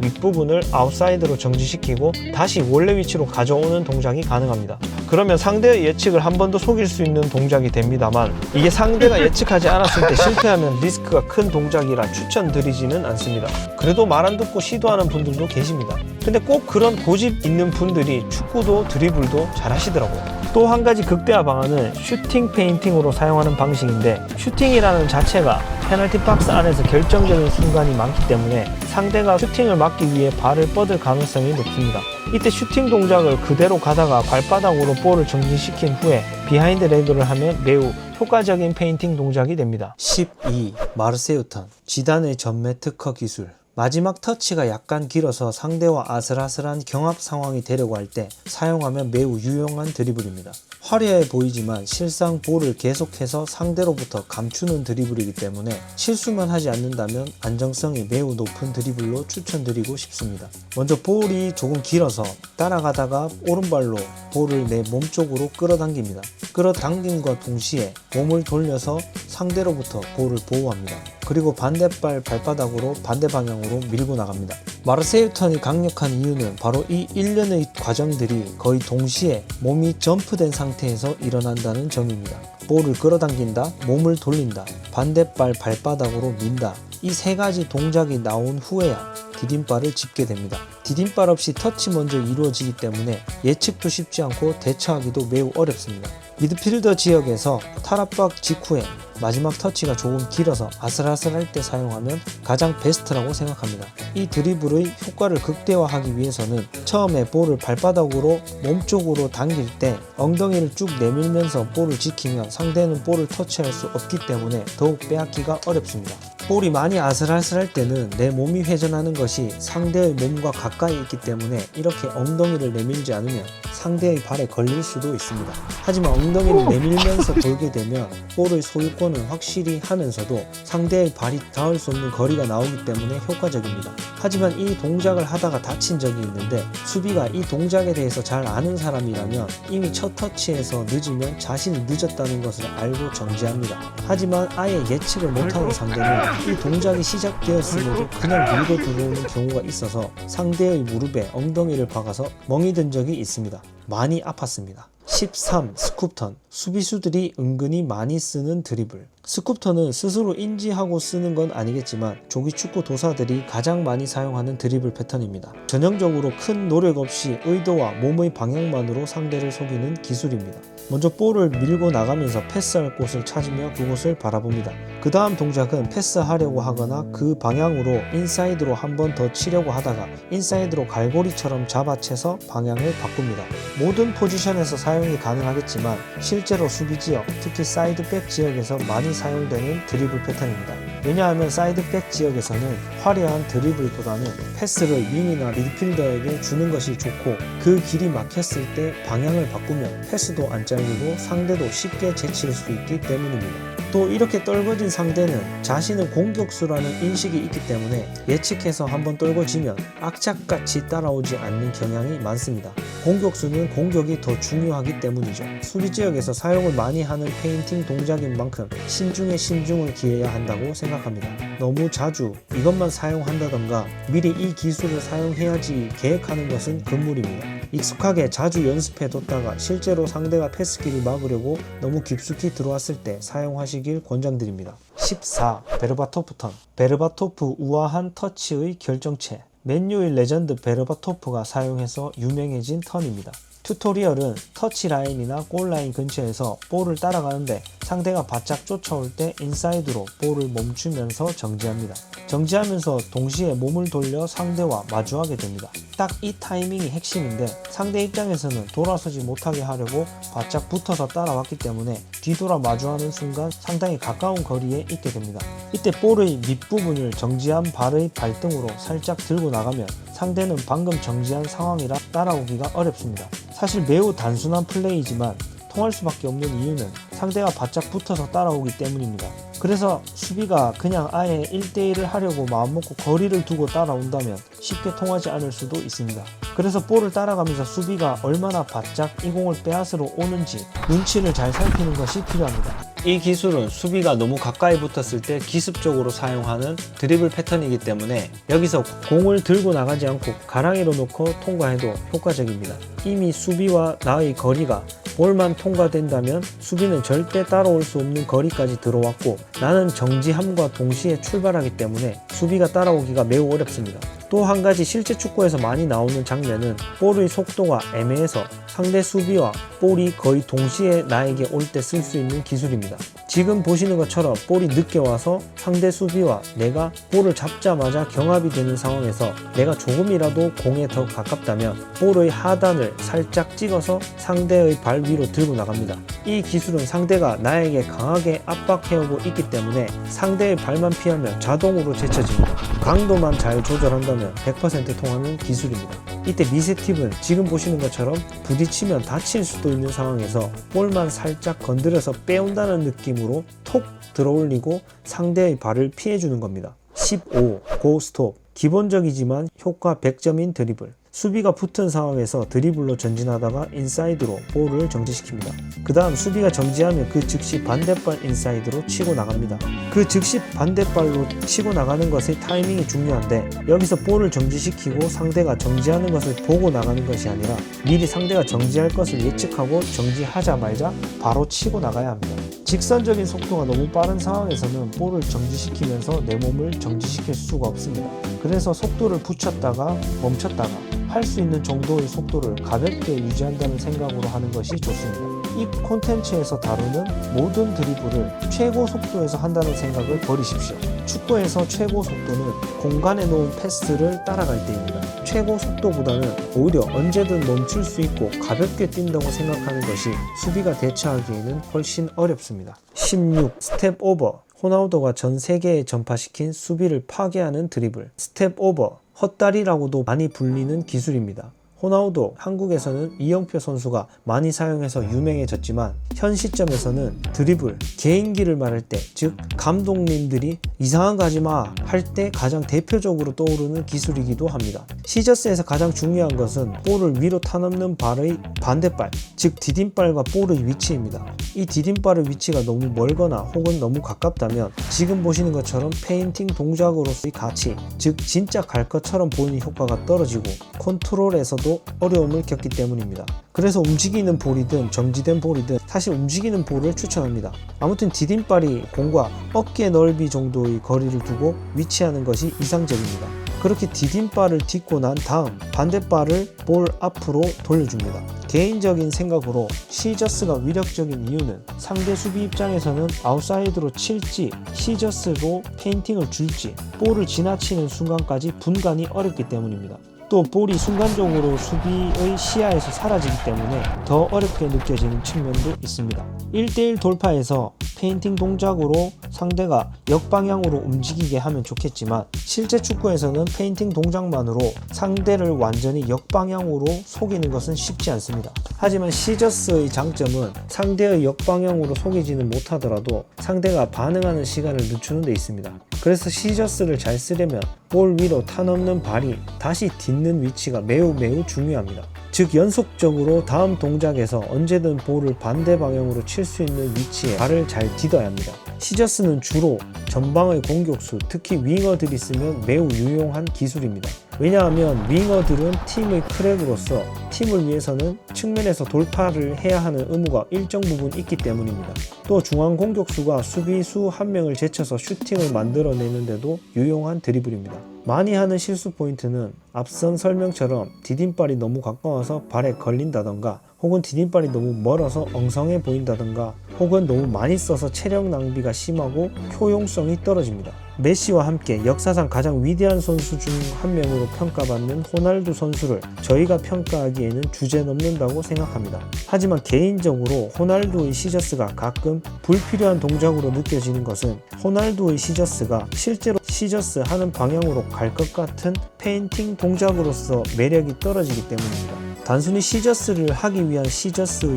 윗부분을 아웃사이드로 정지시키고 다시 원래 위치로 가져오는 동작이 가능합니다. 그러면 상대의 예측을 한 번 더 속일 수 있는 동작이 됩니다만, 이게 상대가 예측하지 않았을 때 실패하면 리스크가 큰 동작이라 추천드리지는 않습니다. 그래도 말 안 듣고 시도하는 분들도 계십니다. 근데 꼭 그런 고집 있는 분들이 축구도 드리블도 잘 하시더라고요. 또 한 가지 극대화 방안은 슈팅 페인팅으로 사용하는 방식인데, 슈팅이라는 자체가 페널티 박스 안에서 결정적인 순간이 많기 때문에 상대가 슈팅을 막기 위해 발을 뻗을 가능성이 높습니다. 이때 슈팅 동작을 그대로 가다가 발바닥으로 볼을 정지시킨 후에 비하인드 레그를 하면 매우 효과적인 페인팅 동작이 됩니다. 12. 마르세유 턴, 지단의 전매 특허 기술. 마지막 터치가 약간 길어서 상대와 아슬아슬한 경합 상황이 되려고 할 때 사용하면 매우 유용한 드리블입니다. 화려해 보이지만 실상 볼을 계속해서 상대로부터 감추는 드리블이기 때문에 실수만 하지 않는다면 안정성이 매우 높은 드리블로 추천드리고 싶습니다. 먼저 볼이 조금 길어서 따라가다가 오른발로 볼을 내 몸쪽으로 끌어당깁니다. 끌어당김과 동시에 몸을 돌려서 상대로부터 볼을 보호합니다. 그리고 반대발 발바닥으로 반대 방향으로 밀고 나갑니다. 마르세유 턴이 강력한 이유는 바로 이 일련의 과정들이 거의 동시에 몸이 점프된 상태에서 일어난다는 점입니다. 볼을 끌어당긴다, 몸을 돌린다, 반대발 발바닥으로 민다. 이 세 가지 동작이 나온 후에야 디딤발을 짚게 됩니다. 디딤발 없이 터치 먼저 이루어지기 때문에 예측도 쉽지 않고 대처하기도 매우 어렵습니다. 미드필더 지역에서 탈압박 직후에 마지막 터치가 조금 길어서 아슬아슬할 때 사용하면 가장 베스트라고 생각합니다. 이 드리블의 효과를 극대화하기 위해서는 처음에 볼을 발바닥으로 몸쪽으로 당길 때 엉덩이를 쭉 내밀면서 볼을 지키면 상대는 볼을 터치할 수 없기 때문에 더욱 빼앗기가 어렵습니다. 볼이 많이 아슬아슬할 때는 내 몸이 회전하는 것이 상대의 몸과 가까이 있기 때문에 이렇게 엉덩이를 내밀지 않으면 상대의 발에 걸릴 수도 있습니다. 하지만 엉덩이를 내밀면서 돌게 되면 볼의 소유권은 확실히 하면서도 상대의 발이 닿을 수 없는 거리가 나오기 때문에 효과적입니다. 하지만 이 동작을 하다가 다친 적이 있는데, 수비가 이 동작에 대해서 잘 아는 사람이라면 이미 첫 터치에서 늦으면 자신이 늦었다는 것을 알고 정지합니다. 하지만 아예 예측을 못하는 상대는 이 동작이 시작되었음에도 그냥 밀고 들어오는 경우가 있어서 상대의 무릎에 엉덩이를 박아서 멍이 든 적이 있습니다. 많이 아팠습니다. 13. 스쿱턴, 수비수들이 은근히 많이 쓰는 드리블. 스쿱턴은 스스로 인지하고 쓰는 건 아니겠지만 조기축구 도사들이 가장 많이 사용하는 드리블 패턴입니다. 전형적으로 큰 노력 없이 의도와 몸의 방향만으로 상대를 속이는 기술입니다. 먼저 볼을 밀고 나가면서 패스할 곳을 찾으며 그곳을 바라봅니다. 그 다음 동작은 패스하려고 하거나 그 방향으로 인사이드로 한 번 더 치려고 하다가 인사이드로 갈고리처럼 잡아채서 방향을 바꿉니다. 모든 포지션에서 사용이 가능하겠지만 실제로 수비 지역, 특히 사이드백 지역에서 많이 사용되는 드리블 패턴입니다. 왜냐하면 사이드백 지역에서는 화려한 드리블보다는 패스를 윙이나 미드필더에게 주는 것이 좋고, 그 길이 막혔을 때 방향을 바꾸면 패스도 안 잘리고 상대도 쉽게 제칠 수 있기 때문입니다. 또 이렇게 떨궈진 상대는 자신은 공격수라는 인식이 있기 때문에 예측해서 한번 떨궈지면 악착같이 따라오지 않는 경향이 많습니다. 공격수는 공격이 더 중요하기 때문이죠. 수비 지역에서 사용을 많이 하는 페인팅 동작인 만큼 신중에 신중을 기해야 한다고 생각합니다. 너무 자주 이것만 사용한다던가 미리 이 기술을 사용해야지 계획하는 것은 금물입니다. 익숙하게 자주 연습해뒀다가 실제로 상대가 패스길을 막으려고 너무 깊숙이 들어왔을 때 사용하시길 권장드립니다. 14. 베르바토프 턴, 베르바토프 우아한 터치의 결정체. 맨유의 레전드 베르바토프가 사용해서 유명해진 턴입니다. 튜토리얼은 터치라인이나 골라인 근처에서 볼을 따라가는데 상대가 바짝 쫓아올 때 인사이드로 볼을 멈추면서 정지합니다. 정지하면서 동시에 몸을 돌려 상대와 마주하게 됩니다. 딱 이 타이밍이 핵심인데 상대 입장에서는 돌아서지 못하게 하려고 바짝 붙어서 따라왔기 때문에 뒤돌아 마주하는 순간 상당히 가까운 거리에 있게 됩니다. 이때 볼의 밑부분을 정지한 발의 발등으로 살짝 들고 나가면 상대는 방금 정지한 상황이라 따라오기가 어렵습니다. 사실 매우 단순한 플레이지만 통할 수밖에 없는 이유는 상대가 바짝 붙어서 따라오기 때문입니다. 그래서 수비가 그냥 아예 1대1을 하려고 마음먹고 거리를 두고 따라온다면 쉽게 통하지 않을 수도 있습니다. 그래서 볼을 따라가면서 수비가 얼마나 바짝 이 공을 빼앗으러 오는지 눈치를 잘 살피는 것이 필요합니다. 이 기술은 수비가 너무 가까이 붙었을 때 기습적으로 사용하는 드리블 패턴이기 때문에 여기서 공을 들고 나가지 않고 가랑이로 놓고 통과해도 효과적입니다. 이미 수비와 나의 거리가 볼만 통과된다면 수비는 절대 따라올 수 없는 거리까지 들어왔고 나는 정지함과 동시에 출발하기 때문에 수비가 따라오기가 매우 어렵습니다. 또 한 가지 실제 축구에서 많이 나오는 장면은 볼의 속도가 애매해서 상대 수비와 볼이 거의 동시에 나에게 올 때 쓸 수 있는 기술입니다. 지금 보시는 것처럼 볼이 늦게 와서 상대 수비와 내가 볼을 잡자마자 경합이 되는 상황에서 내가 조금이라도 공에 더 가깝다면 볼의 하단을 살짝 찍어서 상대의 발 위로 들고 나갑니다. 이 기술은 상대가 나에게 강하게 압박해오고 있기 때문에 상대의 발만 피하면 자동으로 제쳐집니다. 강도만 잘 조절한다면 100% 통하는 기술입니다. 이때 미세 팁은 지금 보시는 것처럼 부딪히면 다칠 수도 있는 상황에서 볼만 살짝 건드려서 빼온다는 느낌으로 톡 들어올리고 상대의 발을 피해주는 겁니다. 15. 고 스톱. 기본적이지만 효과 100점인 드리블. 수비가 붙은 상황에서 드리블로 전진하다가 인사이드로 볼을 정지시킵니다. 그 다음 수비가 정지하면 그 즉시 반대발 인사이드로 치고 나갑니다. 그 즉시 반대발로 치고 나가는 것의 타이밍이 중요한데 여기서 볼을 정지시키고 상대가 정지하는 것을 보고 나가는 것이 아니라 미리 상대가 정지할 것을 예측하고 정지하자마자 바로 치고 나가야 합니다. 직선적인 속도가 너무 빠른 상황에서는 볼을 정지시키면서 내 몸을 정지시킬 수가 없습니다. 그래서 속도를 붙였다가 멈췄다가 할 수 있는 정도의 속도를 가볍게 유지한다는 생각으로 하는 것이 좋습니다. 이 콘텐츠에서 다루는 모든 드리블을 최고 속도에서 한다는 생각을 버리십시오. 축구에서 최고 속도는 공간에 놓은 패스를 따라갈 때입니다. 최고 속도보다는 오히려 언제든 멈출 수 있고 가볍게 뛴다고 생각하는 것이 수비가 대처하기에는 훨씬 어렵습니다. 16. 스텝 오버. 호나우도가 전 세계에 전파시킨 수비를 파괴하는 드리블. 스텝 오버. 헛다리라고도 많이 불리는 기술입니다. 호나우도 한국에서는 이영표 선수가 많이 사용해서 유명해졌지만 현 시점에서는 드리블, 개인기를 말할 때, 즉 감독님들이 이상한 거 하지마 할 때 가장 대표적으로 떠오르는 기술이기도 합니다. 시저스에서 가장 중요한 것은 볼을 위로 타넘는 발의 반대발, 즉 디딤발과 볼의 위치입니다. 이 디딤발의 위치가 너무 멀거나 혹은 너무 가깝다면 지금 보시는 것처럼 페인팅 동작으로서의 가치, 즉 진짜 갈 것처럼 보이는 효과가 떨어지고 컨트롤에서도 어려움을 겪기 때문입니다. 그래서 움직이는 볼이든 정지된 볼이든 사실 움직이는 볼을 추천합니다. 아무튼 디딤발이 공과 어깨 넓이 정도의 거리를 두고 위치하는 것이 이상적입니다. 그렇게 디딤발을 딛고 난 다음 반대발을 볼 앞으로 돌려줍니다. 개인적인 생각으로 시저스가 위력적인 이유는 상대 수비 입장에서는 아웃사이드로 칠지 시저스로 페인팅을 줄지 볼을 지나치는 순간까지 분간이 어렵기 때문입니다. 또 볼이 순간적으로 수비의 시야에서 사라지기 때문에 더 어렵게 느껴지는 측면도 있습니다. 1대1 돌파에서 페인팅 동작으로 상대가 역방향으로 움직이게 하면 좋겠지만 실제 축구에서는 페인팅 동작만으로 상대를 완전히 역방향으로 속이는 것은 쉽지 않습니다. 하지만 시저스의 장점은 상대의 역방향으로 속이지는 못하더라도 상대가 반응하는 시간을 늦추는 데 있습니다. 그래서 시저스를 잘 쓰려면 볼 위로 타넘는 발이 다시 딛는 위치가 매우 중요합니다. 즉 연속적으로 다음 동작에서 언제든 볼을 반대 방향으로 칠 수 있는 위치에 발을 잘 디뎌야 합니다. 시저스는 주로 전방의 공격수, 특히 윙어들이 쓰면 매우 유용한 기술입니다. 왜냐하면 윙어들은 팀의 크랙으로서 팀을 위해서는 측면에서 돌파를 해야 하는 의무가 일정 부분 있기 때문입니다. 또 중앙 공격수가 수비수 한 명을 제쳐서 슈팅을 만들어내는데도 유용한 드리블입니다. 많이 하는 실수 포인트는 앞선 설명처럼 디딤발이 너무 가까워서 발에 걸린다던가 혹은 디딤발이 너무 멀어서 엉성해 보인다던가, 혹은 너무 많이 써서 체력 낭비가 심하고 효용성이 떨어집니다. 메시와 함께 역사상 가장 위대한 선수 중 한 명으로 평가받는 호날두 선수를 저희가 평가하기에는 주제넘는다고 생각합니다. 하지만 개인적으로 호날두의 시저스가 가끔 불필요한 동작으로 느껴지는 것은 호날두의 시저스가 실제로 시저스 하는 방향으로 갈 것 같은 페인팅 동작으로서 매력이 떨어지기 때문입니다. 단순히 시저스를 하기 위한 시저스의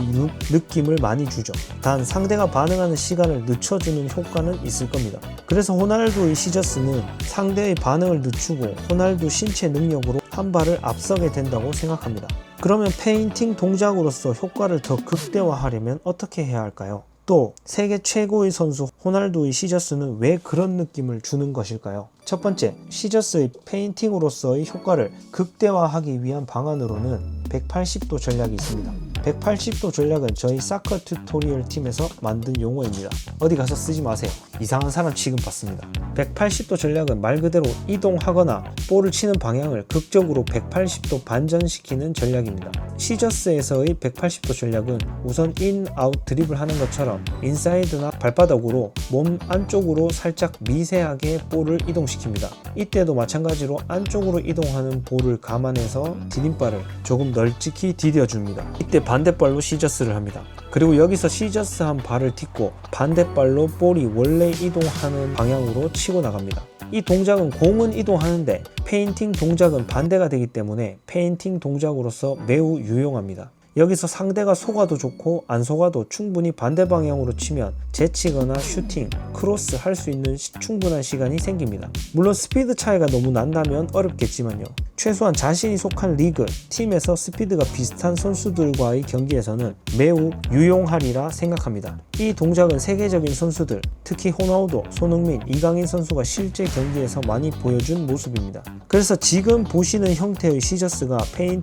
느낌을 많이 주죠. 단 상대가 반응하는 시간을 늦춰주는 효과는 있을 겁니다. 그래서 호날두의 시저스는 상대의 반응을 늦추고 호날두 신체 능력으로 한 발을 앞서게 된다고 생각합니다. 그러면 페인팅 동작으로서 효과를 더 극대화하려면 어떻게 해야 할까요? 또 세계 최고의 선수 호날두의 시저스는 왜 그런 느낌을 주는 것일까요? 첫 번째, 시저스의 페인팅으로서의 효과를 극대화하기 위한 방안으로는 180도 전략이 있습니다. 180도 전략은 저희 사커 튜토리얼 팀에서 만든 용어입니다. 어디 가서 쓰지 마세요. 이상한 사람 취급받습니다. 180도 전략은 말 그대로 이동하거나 볼을 치는 방향을 극적으로 180도 반전시키는 전략입니다. 시저스에서의 180도 전략은 우선 인, 아웃 드립을 하는 것처럼 인사이드나 발바닥으로 몸 안쪽으로 살짝 미세하게 볼을 이동시킵니다. 이때도 마찬가지로 안쪽으로 이동하는 볼을 감안해서 디딤발을 조금 널찍히 디뎌줍니다. 이때 반대발로 시저스를 합니다. 그리고 여기서 시저스한 발을 딛고 반대발로 볼이 원래 이동하는 방향으로 치고 나갑니다. 이 동작은 공은 이동하는데 페인팅 동작은 반대가 되기 때문에 페인팅 동작으로서 매우 유용합니다. 여기서 상대가 속아도 좋고 안 속아도 충분히 반대 방향으로 치면 제치거나 슈팅, 크로스 할 수 있는 충분한 시간이 생깁니다. 물론 스피드 차이가 너무 난다면 어렵겠지만요. 최소한 자신이 속한 리그, 팀에서 스피드가 비슷한 선수들과의 경기에서는 매우 유용하리라 생각합니다. 이 동작은 세계적인 선수들, 특히 호나우두, 손흥민, 이강인 선수가 실제 경기에서 많이 보여준 모습입니다. 그래서 지금 보시는 형태의 시저스가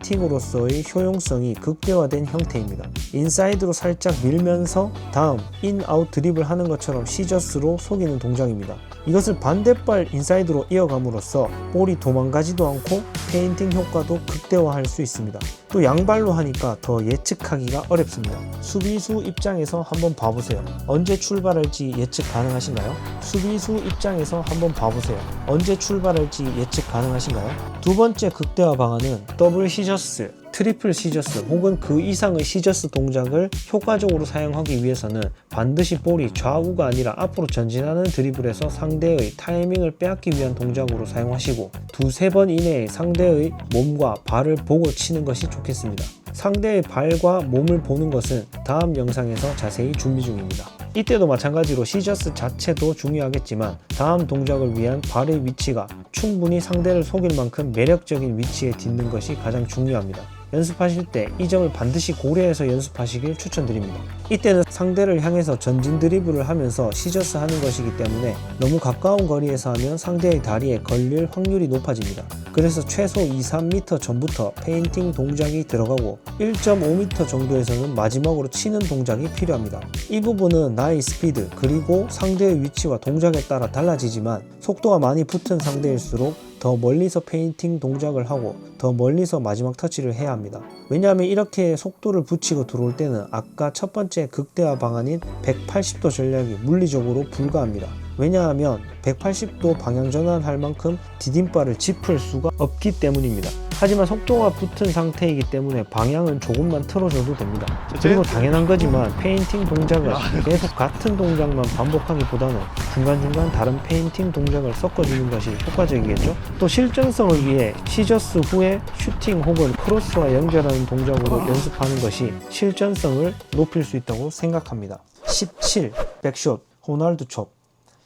페인팅으로서의 효용성이 극대화된 형태입니다. 인사이드로 살짝 밀면서 다음 인, 아웃 드립을 하는 것처럼 시저스로 속이는 동작입니다. 이것을 반대발 인사이드로 이어감으로써 볼이 도망가지도 않고 페인팅 효과도 극대화할 수 있습니다. 또 양발로 하니까 더 예측하기가 어렵습니다. 수비수 입장에서 한번 봐보세요. 언제 출발할지 예측 가능하신가요? 수비수 입장에서 한번 봐보세요. 언제 출발할지 예측 가능하신가요? 두 번째 극대화 방안은 더블 시저스, 트리플 시저스 혹은 그 이상의 시저스 동작을 효과적으로 사용하기 위해서는 반드시 볼이 좌우가 아니라 앞으로 전진하는 드리블에서 상대의 타이밍을 빼앗기 위한 동작으로 사용하시고 두세 번 이내에 상대의 몸과 발을 보고 치는 것이 좋겠습니다. 상대의 발과 몸을 보는 것은 다음 영상에서 자세히 준비 중입니다. 이때도 마찬가지로 시저스 자체도 중요하겠지만 다음 동작을 위한 발의 위치가 충분히 상대를 속일 만큼 매력적인 위치에 딛는 것이 가장 중요합니다. 연습하실 때 이 점을 반드시 고려해서 연습하시길 추천드립니다. 이때는 상대를 향해서 전진 드리블을 하면서 시저스 하는 것이기 때문에 너무 가까운 거리에서 하면 상대의 다리에 걸릴 확률이 높아집니다. 그래서 최소 2-3m 전부터 페인팅 동작이 들어가고 1.5m 정도에서는 마지막으로 치는 동작이 필요합니다. 이 부분은 나의 스피드 그리고 상대의 위치와 동작에 따라 달라지지만 속도가 많이 붙은 상대일수록 더 멀리서 페인팅 동작을 하고 더 멀리서 마지막 터치를 해야 합니다. 왜냐하면 이렇게 속도를 붙이고 들어올 때는 아까 첫 번째 극대화 방안인 180도 전략이 물리적으로 불가합니다. 왜냐하면 180도 방향 전환할 만큼 디딤발을 짚을 수가 없기 때문입니다. 하지만 속도가 붙은 상태이기 때문에 방향은 조금만 틀어줘도 됩니다. 그리고 당연한 거지만 페인팅 동작은 계속 같은 동작만 반복하기보다는 중간중간 다른 페인팅 동작을 섞어주는 것이 효과적이겠죠? 또 실전성을 위해 시저스 후에 슈팅 혹은 크로스와 연결하는 동작으로 연습하는 것이 실전성을 높일 수 있다고 생각합니다. 17. 백숏, 호날두 촉.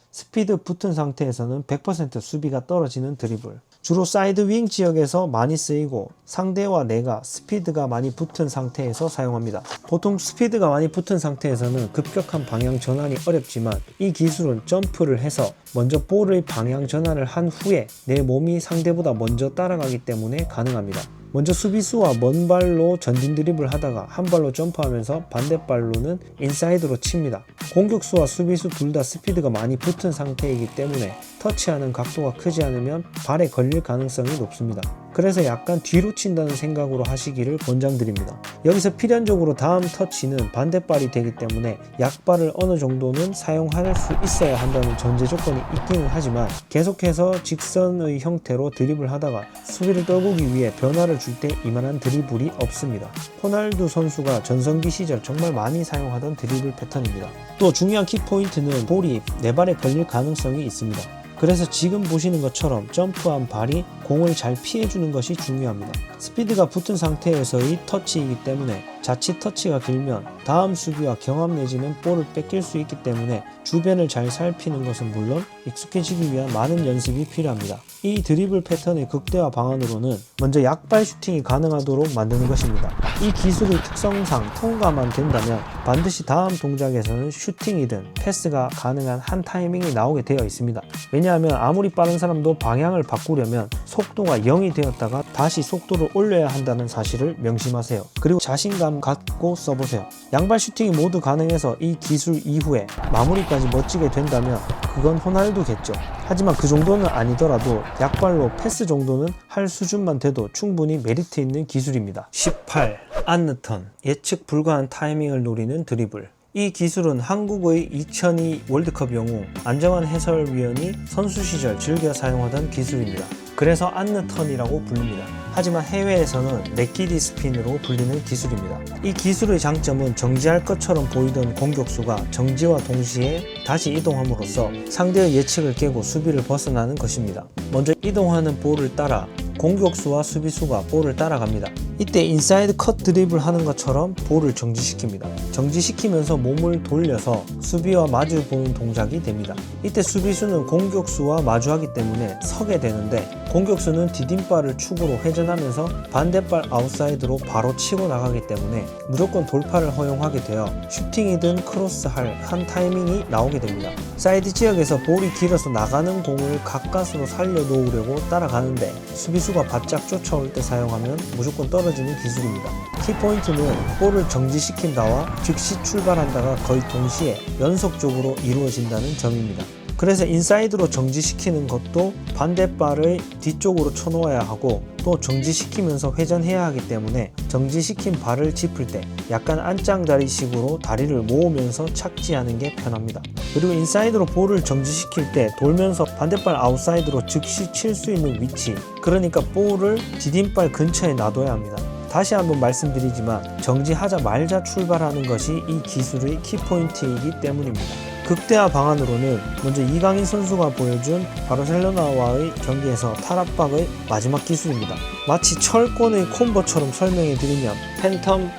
스피드 붙은 상태에서는 100% 수비가 떨어지는 드리블. 주로 사이드 윙 지역에서 많이 쓰이고 상대와 내가 스피드가 많이 붙은 상태에서 사용합니다. 보통 스피드가 많이 붙은 상태에서는 급격한 방향 전환이 어렵지만 이 기술은 점프를 해서 먼저 볼의 방향 전환을 한 후에 내 몸이 상대보다 먼저 따라가기 때문에 가능합니다. 먼저 수비수와 먼 발로 전진 드리블 하다가 한 발로 점프하면서 반대발로는 인사이드로 칩니다. 공격수와 수비수 둘 다 스피드가 많이 붙은 상태이기 때문에 터치하는 각도가 크지 않으면 발에 걸릴 가능성이 높습니다. 그래서 약간 뒤로 친다는 생각으로 하시기를 권장드립니다. 여기서 필연적으로 다음 터치는 반대발이 되기 때문에 약발을 어느 정도는 사용할 수 있어야 한다는 전제 조건이 있기는 하지만 계속해서 직선의 형태로 드리블 하다가 수비를 떨구기 위해 변화를 줄 때 이만한 드리블이 없습니다. 호날두 선수가 전성기 시절 정말 많이 사용하던 드리블 패턴입니다. 또 중요한 키포인트는 볼이 내 발에 걸릴 가능성이 있습니다. 그래서 지금 보시는 것처럼 점프한 발이 공을 잘 피해주는 것이 중요합니다. 스피드가 붙은 상태에서의 터치이기 때문에 자칫 터치가 길면 다음 수비와 경합 내지는 볼을 뺏길 수 있기 때문에 주변을 잘 살피는 것은 물론 익숙해지기 위한 많은 연습이 필요합니다. 이 드리블 패턴의 극대화 방안으로는 먼저 약발 슈팅이 가능하도록 만드는 것입니다. 이 기술의 특성상 통과만 된다면 반드시 다음 동작에서는 슈팅이든 패스가 가능한 한 타이밍이 나오게 되어 있습니다. 왜냐하면 아무리 빠른 사람도 방향을 바꾸려면 속도가 0이 되었다가 다시 속도를 올려야 한다는 사실을 명심하세요. 그리고 자신감 갖고 써보세요. 양발 슈팅이 모두 가능해서 이 기술 이후에 마무리까지 멋지게 된다면 그건 호날두겠죠. 하지만 그 정도는 아니더라도 약발로 패스 정도는 할 수준만 돼도 충분히 메리트 있는 기술입니다. 18. 안느턴, 예측 불가한 타이밍을 노리는 드리블. 이 기술은 한국의 2002 월드컵 영웅 안정환 해설위원이 선수 시절 즐겨 사용하던 기술입니다. 그래서 안느턴이라고 부릅니다. 하지만 해외에서는 넥기디 스핀으로 불리는 기술입니다. 이 기술의 장점은 정지할 것처럼 보이던 공격수가 정지와 동시에 다시 이동함으로써 상대의 예측을 깨고 수비를 벗어나는 것입니다. 먼저 이동하는 볼을 따라 공격수와 수비수가 볼을 따라갑니다. 이때 인사이드 컷 드리블 하는 것처럼 볼을 정지시킵니다. 정지시키면서 몸을 돌려서 수비와 마주 보는 동작이 됩니다. 이때 수비수는 공격수와 마주하기 때문에 서게 되는데 공격수는 디딤발을 축으로 회전하면서 반대발 아웃사이드로 바로 치고 나가기 때문에 무조건 돌파를 허용하게 되어 슈팅이든 크로스할 한 타이밍이 나오게 됩니다. 사이드 지역에서 볼이 길어서 나가는 공을 가까스로 살려놓으려고 따라가는데 수비수가 바짝 쫓아올 때 사용하면 무조건 떨어지는 기술입니다. 키포인트는 볼을 정지시킨다와 즉시 출발한다가 거의 동시에 연속적으로 이루어진다는 점입니다. 그래서 인사이드로 정지시키는 것도 반대발을 뒤쪽으로 쳐놓아야 하고 또 정지시키면서 회전해야 하기 때문에 정지시킨 발을 짚을 때 약간 안짱다리식으로 다리를 모으면서 착지하는 게 편합니다. 그리고 인사이드로 볼을 정지시킬 때 돌면서 반대발 아웃사이드로 즉시 칠 수 있는 위치, 그러니까 볼을 디딤발 근처에 놔둬야 합니다. 다시 한번 말씀드리지만 정지하자마자 출발하는 것이 이 기술의 키포인트이기 때문입니다. 극대화 방안으로는 먼저 이강인 선수가 보여준 바르셀로나와의 경기에서 탈압박의 마지막 기술입니다. 마치 철권의 콤보처럼 설명해 드리면 팬텀,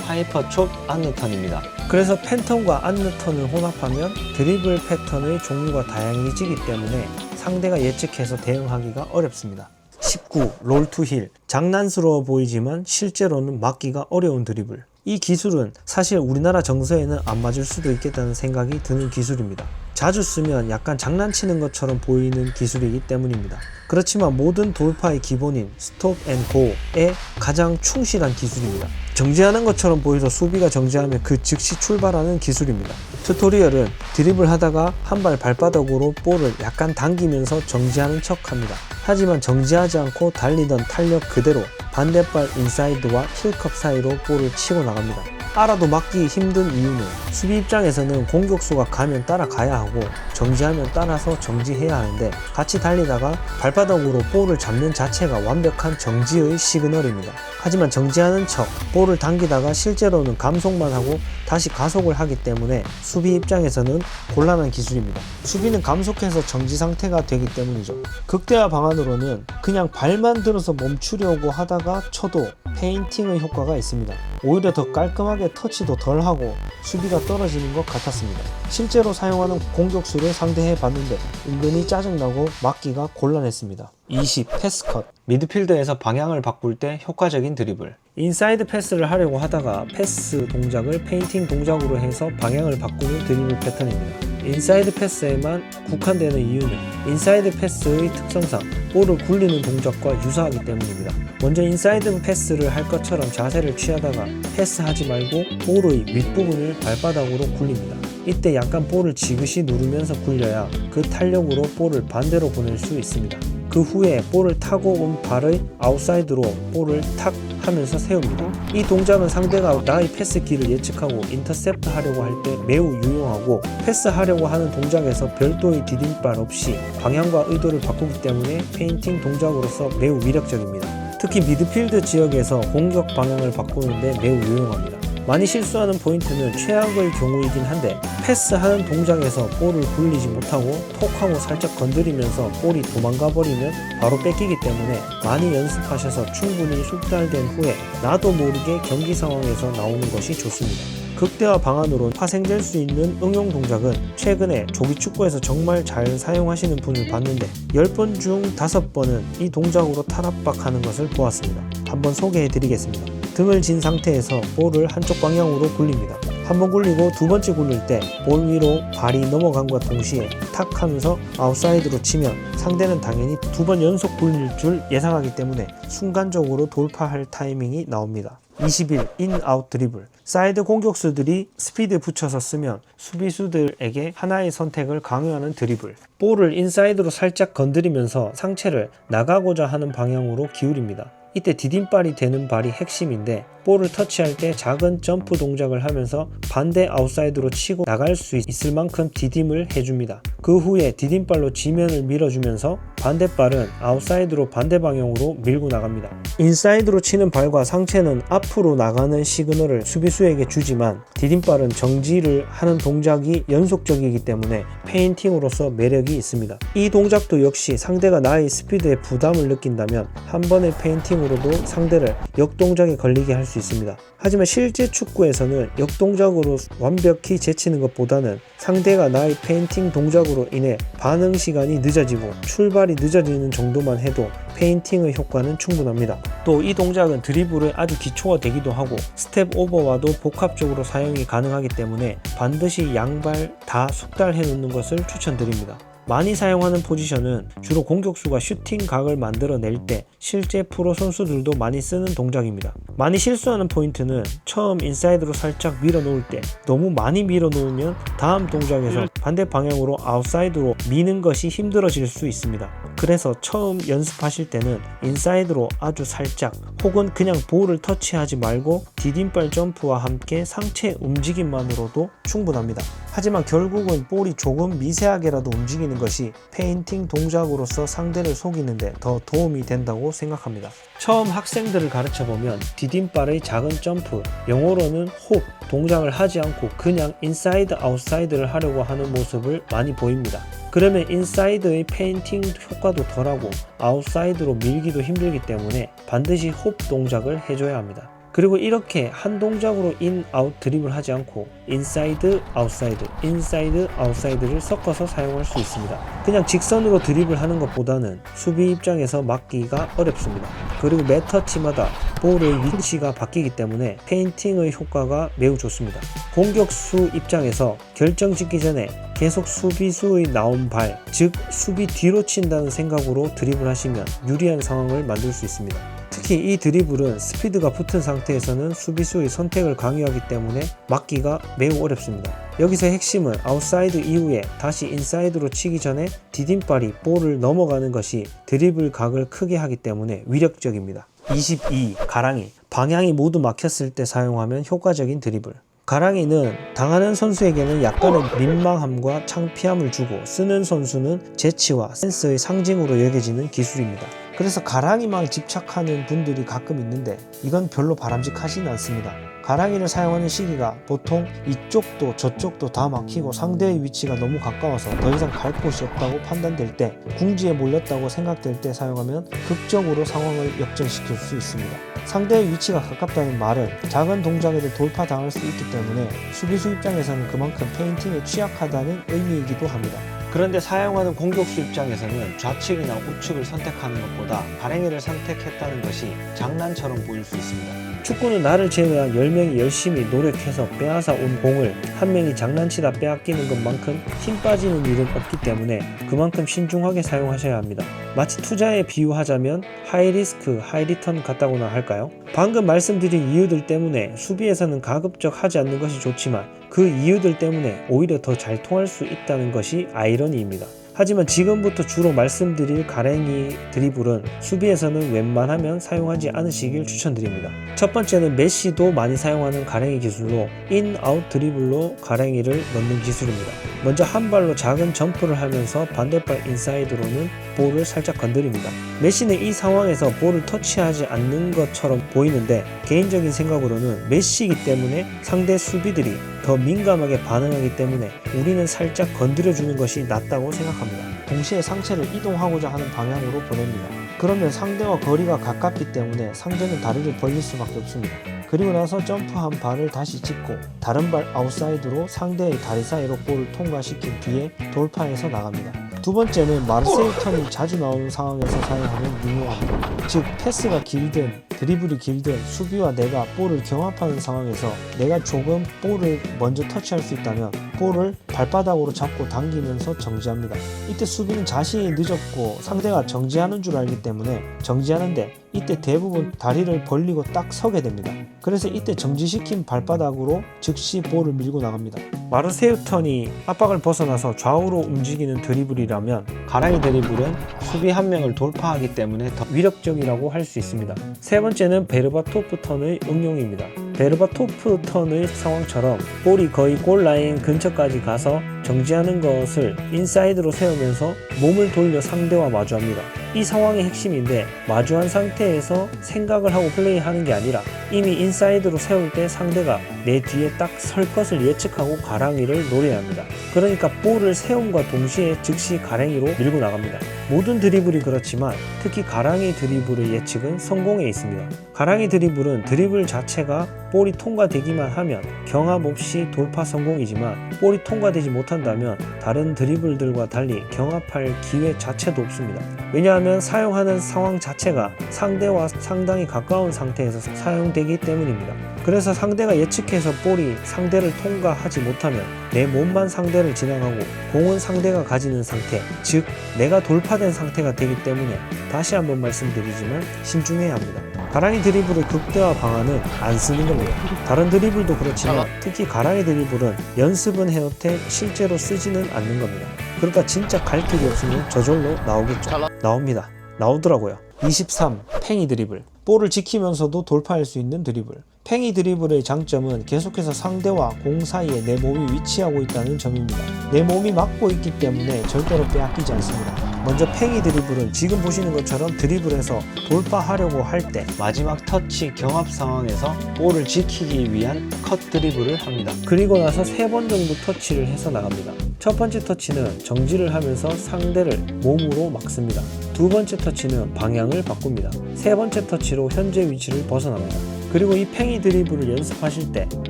하이퍼촉, 안느턴입니다. 그래서 팬텀과 안느턴을 혼합하면 드리블 패턴의 종류가 다양해지기 때문에 상대가 예측해서 대응하기가 어렵습니다. 19. 롤 투 힐. 장난스러워 보이지만 실제로는 막기가 어려운 드리블. 이 기술은 사실 우리나라 정서에는 안 맞을 수도 있겠다는 생각이 드는 기술입니다. 자주 쓰면 약간 장난치는 것처럼 보이는 기술이기 때문입니다. 그렇지만 모든 돌파의 기본인 스톱 앤 고에 가장 충실한 기술입니다. 정지하는 것처럼 보여서 수비가 정지하면 그 즉시 출발하는 기술입니다. 튜토리얼은 드리블 하다가 한 발 발바닥으로 볼을 약간 당기면서 정지하는 척 합니다. 하지만 정지하지 않고 달리던 탄력 그대로 반대발 인사이드와 힐컵 사이로 볼을 치고 나갑니다. 알아도 막기 힘든 이유는 수비 입장에서는 공격수가 가면 따라가야 하고 정지하면 따라서 정지해야 하는데 같이 달리다가 발바닥으로 볼을 잡는 자체가 완벽한 정지의 시그널입니다. 하지만 정지하는 척 볼을 당기다가 실제로는 감속만 하고 다시 가속을 하기 때문에 수비 입장에서는 곤란한 기술입니다. 수비는 감속해서 정지 상태가 되기 때문이죠. 극대화 방안으로는 그냥 발만 들어서 멈추려고 하다가 쳐도 페인팅의 효과가 있습니다. 오히려 더 깔끔하게 터치도 덜하고 수비가 떨어지는 것 같았습니다. 실제로 사용하는 공격수를 상대해 봤는데 은근히 짜증나고 막기가 곤란했습니다. 20. 패스컷. 미드필더에서 방향을 바꿀 때 효과적인 드리블. 인사이드 패스를 하려고 하다가 패스 동작을 페인팅 동작으로 해서 방향을 바꾸는 드리블 패턴입니다. 인사이드 패스에만 국한되는 이유는 인사이드 패스의 특성상 볼을 굴리는 동작과 유사하기 때문입니다. 먼저 인사이드 패스를 할 것처럼 자세를 취하다가 패스하지 말고 볼의 윗부분을 발바닥으로 굴립니다. 이때 약간 볼을 지그시 누르면서 굴려야 그 탄력으로 볼을 반대로 보낼 수 있습니다. 그 후에 볼을 타고 온 발의 아웃사이드로 볼을 탁 하면서 세웁니다. 이 동작은 상대가 나의 패스기를 예측하고 인터셉트 하려고 할 때 매우 유용하고, 패스하려고 하는 동작에서 별도의 디딤발 없이 방향과 의도를 바꾸기 때문에 페인팅 동작으로서 매우 위력적입니다. 특히 미드필드 지역에서 공격 방향을 바꾸는데 매우 유용합니다. 많이 실수하는 포인트는 최악의 경우이긴 한데, 패스하는 동작에서 볼을 굴리지 못하고 톡하고 살짝 건드리면서 볼이 도망가 버리면 바로 뺏기기 때문에 많이 연습하셔서 충분히 숙달된 후에 나도 모르게 경기 상황에서 나오는 것이 좋습니다. 극대화 방안으로 파생될 수 있는 응용 동작은 최근에 조기축구에서 정말 잘 사용하시는 분을 봤는데 10번 중 5번은 이 동작으로 탈압박하는 것을 보았습니다. 한번 소개해 드리겠습니다. 등을 진 상태에서 볼을 한쪽 방향으로 굴립니다. 한번 굴리고 두 번째 굴릴 때 볼 위로 발이 넘어감과 동시에 탁 하면서 아웃사이드로 치면 상대는 당연히 2번 연속 굴릴 줄 예상하기 때문에 순간적으로 돌파할 타이밍이 나옵니다. 21. 인아웃 드리블. 사이드 공격수들이 스피드 붙여서 쓰면 수비수들에게 하나의 선택을 강요하는 드리블. 볼을 인사이드로 살짝 건드리면서 상체를 나가고자 하는 방향으로 기울입니다. 이때 디딤발이 되는 발이 핵심인데, 볼을 터치할 때 작은 점프 동작을 하면서 반대 아웃사이드로 치고 나갈 수 있을 만큼 디딤을 해줍니다. 그 후에 디딤발로 지면을 밀어주면서 반대발은 아웃사이드로 반대 방향으로 밀고 나갑니다. 인사이드로 치는 발과 상체는 앞으로 나가는 시그널을 수비수에게 주지만, 디딤발은 정지를 하는 동작이 연속적이기 때문에 페인팅으로서 매력이 있습니다. 이 동작도 역시 상대가 나의 스피드에 부담을 느낀다면 한 번의 페인팅으로도 상대를 역동작에 걸리게 할 수 있습니다. 하지만 실제 축구에서는 역동작으로 완벽히 제치는 것보다는 상대가 나의 페인팅 동작으로 인해 반응 시간이 늦어지고 출발이 늦어지는 정도만 해도 페인팅의 효과는 충분합니다. 또 이 동작은 드리블의 아주 기초화되기도 하고 스텝 오버와도 복합적으로 사용이 가능하기 때문에 반드시 양발 다 숙달해 놓는 것을 추천드립니다. 많이 사용하는 포지션은 주로 공격수가 슈팅 각을 만들어낼 때 실제 프로 선수들도 많이 쓰는 동작입니다. 많이 실수하는 포인트는 처음 인사이드로 살짝 밀어 놓을 때 너무 많이 밀어 놓으면 다음 동작에서 반대 방향으로 아웃사이드로 미는 것이 힘들어질 수 있습니다. 그래서 처음 연습하실 때는 인사이드로 아주 살짝 혹은 그냥 볼을 터치하지 말고 디딤발 점프와 함께 상체 움직임만으로도 충분합니다. 하지만 결국은 볼이 조금 미세하게라도 움직이는 것이 페인팅 동작으로서 상대를 속이는데 더 도움이 된다고 생각합니다. 처음 학생들을 가르쳐보면 디딤발의 작은 점프, 영어로는 홉 동작을 하지 않고 그냥 인사이드 아웃사이드를 하려고 하는 모습을 많이 보입니다. 그러면 인사이드의 페인팅 효과도 덜하고 아웃사이드로 밀기도 힘들기 때문에 반드시 홉 동작을 해줘야 합니다. 그리고 이렇게 한 동작으로 인, 아웃 드립을 하지 않고 인사이드, 아웃사이드, 인사이드, 아웃사이드를 섞어서 사용할 수 있습니다. 그냥 직선으로 드립을 하는 것보다는 수비 입장에서 막기가 어렵습니다. 그리고 매 터치마다 볼의 위치가 바뀌기 때문에 페인팅의 효과가 매우 좋습니다. 공격수 입장에서 결정 짓기 전에 계속 수비수의 나온 발, 즉 수비 뒤로 친다는 생각으로 드립을 하시면 유리한 상황을 만들 수 있습니다. 특히 이 드리블은 스피드가 붙은 상태에서는 수비수의 선택을 강요하기 때문에 막기가 매우 어렵습니다. 여기서 핵심은 아웃사이드 이후에 다시 인사이드로 치기 전에 디딤발이 볼을 넘어가는 것이 드리블 각을 크게 하기 때문에 위력적입니다. 22. 가랑이. 방향이 모두 막혔을 때 사용하면 효과적인 드리블. 가랑이는 당하는 선수에게는 약간의 민망함과 창피함을 주고 쓰는 선수는 재치와 센스의 상징으로 여겨지는 기술입니다. 그래서 가랑이만 집착하는 분들이 가끔 있는데 이건 별로 바람직하지는 않습니다. 가랑이를 사용하는 시기가 보통 이쪽도 저쪽도 다 막히고 상대의 위치가 너무 가까워서 더 이상 갈 곳이 없다고 판단될 때, 궁지에 몰렸다고 생각될 때 사용하면 극적으로 상황을 역전시킬 수 있습니다. 상대의 위치가 가깝다는 말은 작은 동작에도 돌파당할 수 있기 때문에 수비수 입장에서는 그만큼 페인팅에 취약하다는 의미이기도 합니다. 그런데 사용하는 공격수 입장에서는 좌측이나 우측을 선택하는 것보다 가랑이를 선택했다는 것이 장난처럼 보일 수 있습니다. 축구는 나를 제외한 10명이 열심히 노력해서 빼앗아 온 공을 한 명이 장난치다 빼앗기는 것만큼 힘 빠지는 일은 없기 때문에 그만큼 신중하게 사용하셔야 합니다. 마치 투자에 비유하자면 하이 리스크 하이 리턴 같다고나 할까요? 방금 말씀드린 이유들 때문에 수비에서는 가급적 하지 않는 것이 좋지만 그 이유들 때문에 오히려 더 잘 통할 수 있다는 것이 아이러니입니다. 하지만 지금부터 주로 말씀드릴 가랭이 드리블은 수비에서는 웬만하면 사용하지 않으시길 추천드립니다. 첫 번째는 메시도 많이 사용하는 가랭이 기술로 인-아웃 드리블로 가랭이를 넣는 기술입니다. 먼저 한 발로 작은 점프를 하면서 반대발 인사이드로는 볼을 살짝 건드립니다. 메시는 이 상황에서 볼을 터치하지 않는 것처럼 보이는데 개인적인 생각으로는 메시이기 때문에 상대 수비들이 더 민감하게 반응하기 때문에 우리는 살짝 건드려주는 것이 낫다고 생각합니다. 동시에 상체를 이동하고자 하는 방향으로 보냅니다. 그러면 상대와 거리가 가깝기 때문에 상대는 다리를 벌릴 수밖에 없습니다. 그리고 나서 점프한 발을 다시 짚고 다른 발 아웃사이드로 상대의 다리 사이로 볼을 통과시킨 뒤에 돌파해서 나갑니다. 두 번째는 마르세유 턴이 자주 나오는 상황에서 사용하는 유효합니다. 즉 패스가 길든 드리블이 길든 수비와 내가 볼을 경합하는 상황에서 내가 조금 볼을 먼저 터치할 수 있다면 볼을 발바닥으로 잡고 당기면서 정지합니다. 이때 수비는 자신이 늦었고 상대가 정지하는 줄 알기 때문에 정지하는데 이때 대부분 다리를 벌리고 딱 서게 됩니다. 그래서 이때 정지시킨 발바닥으로 즉시 볼을 밀고 나갑니다. 마르세유 턴이 압박을 벗어나서 좌우로 움직이는 드리블이라면 가랑이 드리블은 수비 한 명을 돌파하기 때문에 더 위력적이라고 할 수 있습니다. 세 번째는 베르바토프 턴의 응용입니다. 베르바토프 턴의 상황처럼 볼이 거의 골라인 근처까지 가서 정지하는 것을 인사이드로 세우면서 몸을 돌려 상대와 마주합니다. 이 상황의 핵심인데 마주한 상태에서 생각을 하고 플레이하는 게 아니라 이미 인사이드로 세울 때 상대가 내 뒤에 딱 설 것을 예측하고 가랑이를 노려야 합니다. 그러니까 볼을 세움과 동시에 즉시 가랑이로 밀고 나갑니다. 모든 드리블이 그렇지만 특히 가랑이 드리블의 예측은 성공에 있습니다. 가랑이 드리블은 드리블 자체가 볼이 통과되기만 하면 경합 없이 돌파 성공이지만 볼이 통과되지 못한다면 다른 드리블들과 달리 경합할 기회 자체도 없습니다. 왜냐하면 사용하는 상황 자체가 상대와 상당히 가까운 상태에서 사용되기 때문입니다. 그래서 상대가 예측해서 볼이 상대를 통과하지 못하면 내 몸만 상대를 지나가고 공은 상대가 가지는 상태, 즉 내가 돌파된 상태가 되기 때문에 다시 한번 말씀드리지만 신중해야 합니다. 가랑이 드리블의 극대화 방안은 안 쓰는 겁니다. 다른 드리블도 그렇지만 특히 가랑이 드리블은 연습은 해놓되 실제로 쓰지는 않는 겁니다. 그러니까 진짜 갈 길이 없으면 저절로 나오겠죠. 나옵니다. 나오더라고요. 23. 팽이 드리블. 볼을 지키면서도 돌파할 수 있는 드리블. 팽이 드리블의 장점은 계속해서 상대와 공 사이에 내 몸이 위치하고 있다는 점입니다. 내 몸이 막고 있기 때문에 절대로 빼앗기지 않습니다. 먼저 팽이 드리블은 지금 보시는 것처럼 드리블에서 돌파하려고 할 때 마지막 터치 경합 상황에서 볼을 지키기 위한 컷 드리블을 합니다. 그리고 나서 3번 정도 터치를 해서 나갑니다. 첫 번째 터치는 정지를 하면서 상대를 몸으로 막습니다. 두 번째 터치는 방향을 바꿉니다. 세 번째 터치로 현재 위치를 벗어납니다. 그리고 이 팽이 드리블을 연습하실 때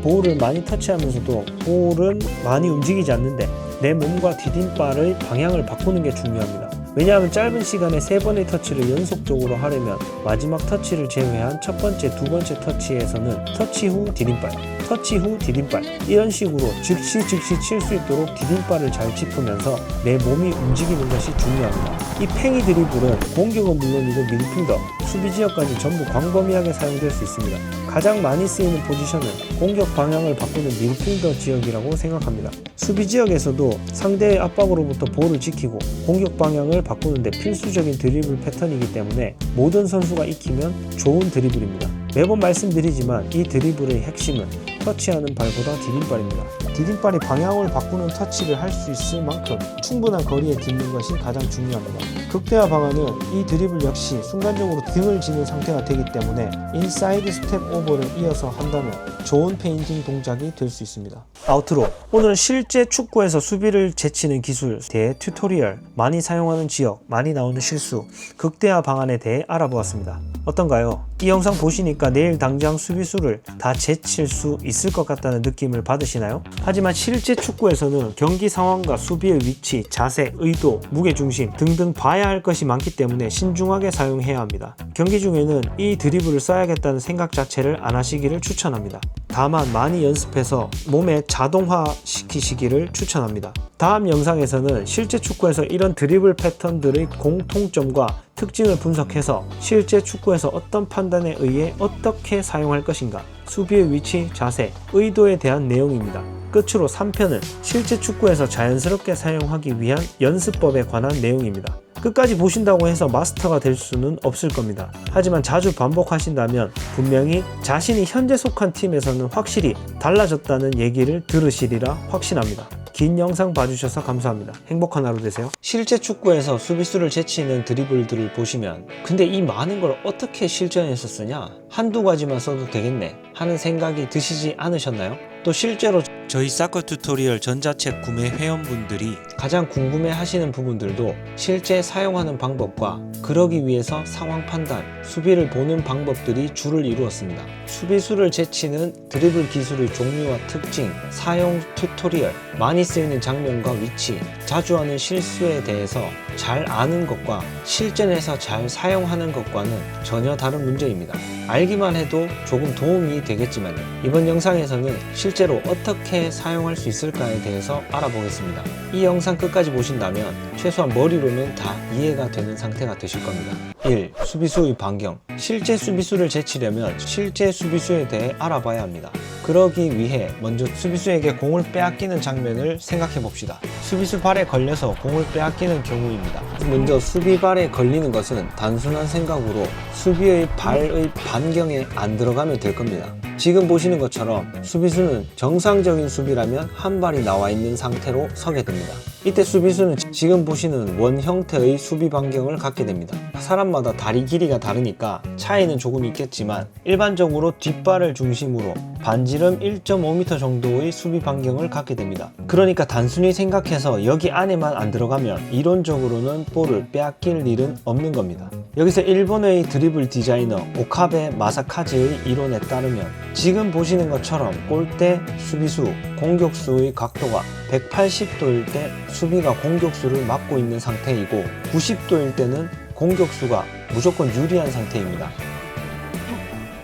볼을 많이 터치하면서도 볼은 많이 움직이지 않는데 내 몸과 디딤발의 방향을 바꾸는 게 중요합니다. 왜냐하면 짧은 시간에 3번의 터치를 연속적으로 하려면 마지막 터치를 제외한 첫 번째, 두 번째 터치에서는 터치 후 디딤발, 터치 후 디딤발 이런 식으로 즉시 칠 수 있도록 디딤발을 잘 짚으면서 내 몸이 움직이는 것이 중요합니다. 이 팽이 드리블은 공격은 물론이고 미드필더, 수비 지역까지 전부 광범위하게 사용될 수 있습니다. 가장 많이 쓰이는 포지션은 공격 방향을 바꾸는 미드필더 지역이라고 생각합니다. 수비 지역에서도 상대의 압박으로부터 볼을 지키고 공격 방향을 바꾸는데 필수적인 드리블 패턴이기 때문에 모든 선수가 익히면 좋은 드리블입니다. 매번 말씀드리지만 이 드리블의 핵심은 터치하는 발보다 디딤발입니다. 디딤발이 방향을 바꾸는 터치를 할 수 있을 만큼 충분한 거리에 딛는 것이 가장 중요합니다. 극대화 방안은 이 드리블 역시 순간적으로 등을 지는 상태가 되기 때문에 인사이드 스텝 오버를 이어서 한다면 좋은 페인팅 동작이 될 수 있습니다. 아우트로, 오늘은 실제 축구에서 수비를 제치는 기술 대해 튜토리얼, 많이 사용하는 지역, 많이 나오는 실수, 극대화 방안에 대해 알아보았습니다. 어떤가요? 이 영상 보시니까 내일 당장 수비수를 다 제칠 수 있을 것 같다는 느낌을 받으시나요? 하지만 실제 축구에서는 경기 상황과 수비의 위치, 자세, 의도, 무게중심 등등 봐야 할 것이 많기 때문에 신중하게 사용해야 합니다. 경기 중에는 이 드리블을 써야겠다는 생각 자체를 안 하시기를 추천합니다. 다만 많이 연습해서 몸에 자동화 시키시기를 추천합니다. 다음 영상에서는 실제 축구에서 이런 드리블 패턴들의 공통점과 특징을 분석해서 실제 축구에서 어떤 판단에 의해 어떻게 사용할 것인가, 수비의 위치, 자세, 의도에 대한 내용입니다. 끝으로 3편은 실제 축구에서 자연스럽게 사용하기 위한 연습법에 관한 내용입니다. 끝까지 보신다고 해서 마스터가 될 수는 없을 겁니다. 하지만 자주 반복하신다면 분명히 자신이 현재 속한 팀에서는 확실히 달라졌다는 얘기를 들으시리라 확신합니다. 긴 영상 봐주셔서 감사합니다. 행복한 하루 되세요. 실제 축구에서 수비수를 제치는 드리블들을 보시면 근데 이 많은 걸 어떻게 실전에서 쓰냐? 한두 가지만 써도 되겠네 하는 생각이 드시지 않으셨나요? 또 실제로 저희 사커 튜토리얼 전자책 구매 회원분들이 가장 궁금해 하시는 부분들도 실제 사용하는 방법과 그러기 위해서 상황 판단, 수비를 보는 방법들이 주를 이루었습니다. 수비수를 제치는 드리블 기술의 종류와 특징, 사용 튜토리얼, 많이 쓰이는 장면과 위치, 자주 하는 실수에 대해서 잘 아는 것과 실전에서 잘 사용하는 것과는 전혀 다른 문제입니다. 알기만 해도 조금 도움이 되겠지만 이번 영상에서는 실제로 어떻게 사용할 수 있을까에 대해서 알아보겠습니다. 이 영상 끝까지 보신다면 최소한 머리로는 다 이해가 되는 상태가 되실 겁니다. 1. 수비수의 반경. 실제 수비수를 제치려면 실제 수비수에 대해 알아봐야 합니다. 그러기 위해 먼저 수비수에게 공을 빼앗기는 장면을 생각해 봅시다. 수비수 발에 걸려서 공을 빼앗기는 경우입니다. 먼저 수비 발에 걸리는 것은 단순한 생각으로 수비의 발의 반경에 안 들어가면 될 겁니다. 지금 보시는 것처럼 수비수는 정상적인 수비라면 한 발이 나와 있는 상태로 서게 됩니다. 이때 수비수는 지금 보시는 원 형태의 수비 반경을 갖게 됩니다. 사람마다 다리 길이가 다르니까 차이는 조금 있겠지만 일반적으로 뒷발을 중심으로 반지름 1.5m 정도의 수비 반경을 갖게 됩니다. 그러니까 단순히 생각해서 여기 안에만 안 들어가면 이론적으로는 볼을 빼앗길 일은 없는 겁니다. 여기서 일본의 드리블 디자이너 오카베 마사카즈의 이론에 따르면 지금 보시는 것처럼 골대 수비수, 공격수의 각도가 180도일 때 수비가 공격수를 막고 있는 상태이고 90도일 때는 공격수가 무조건 유리한 상태입니다.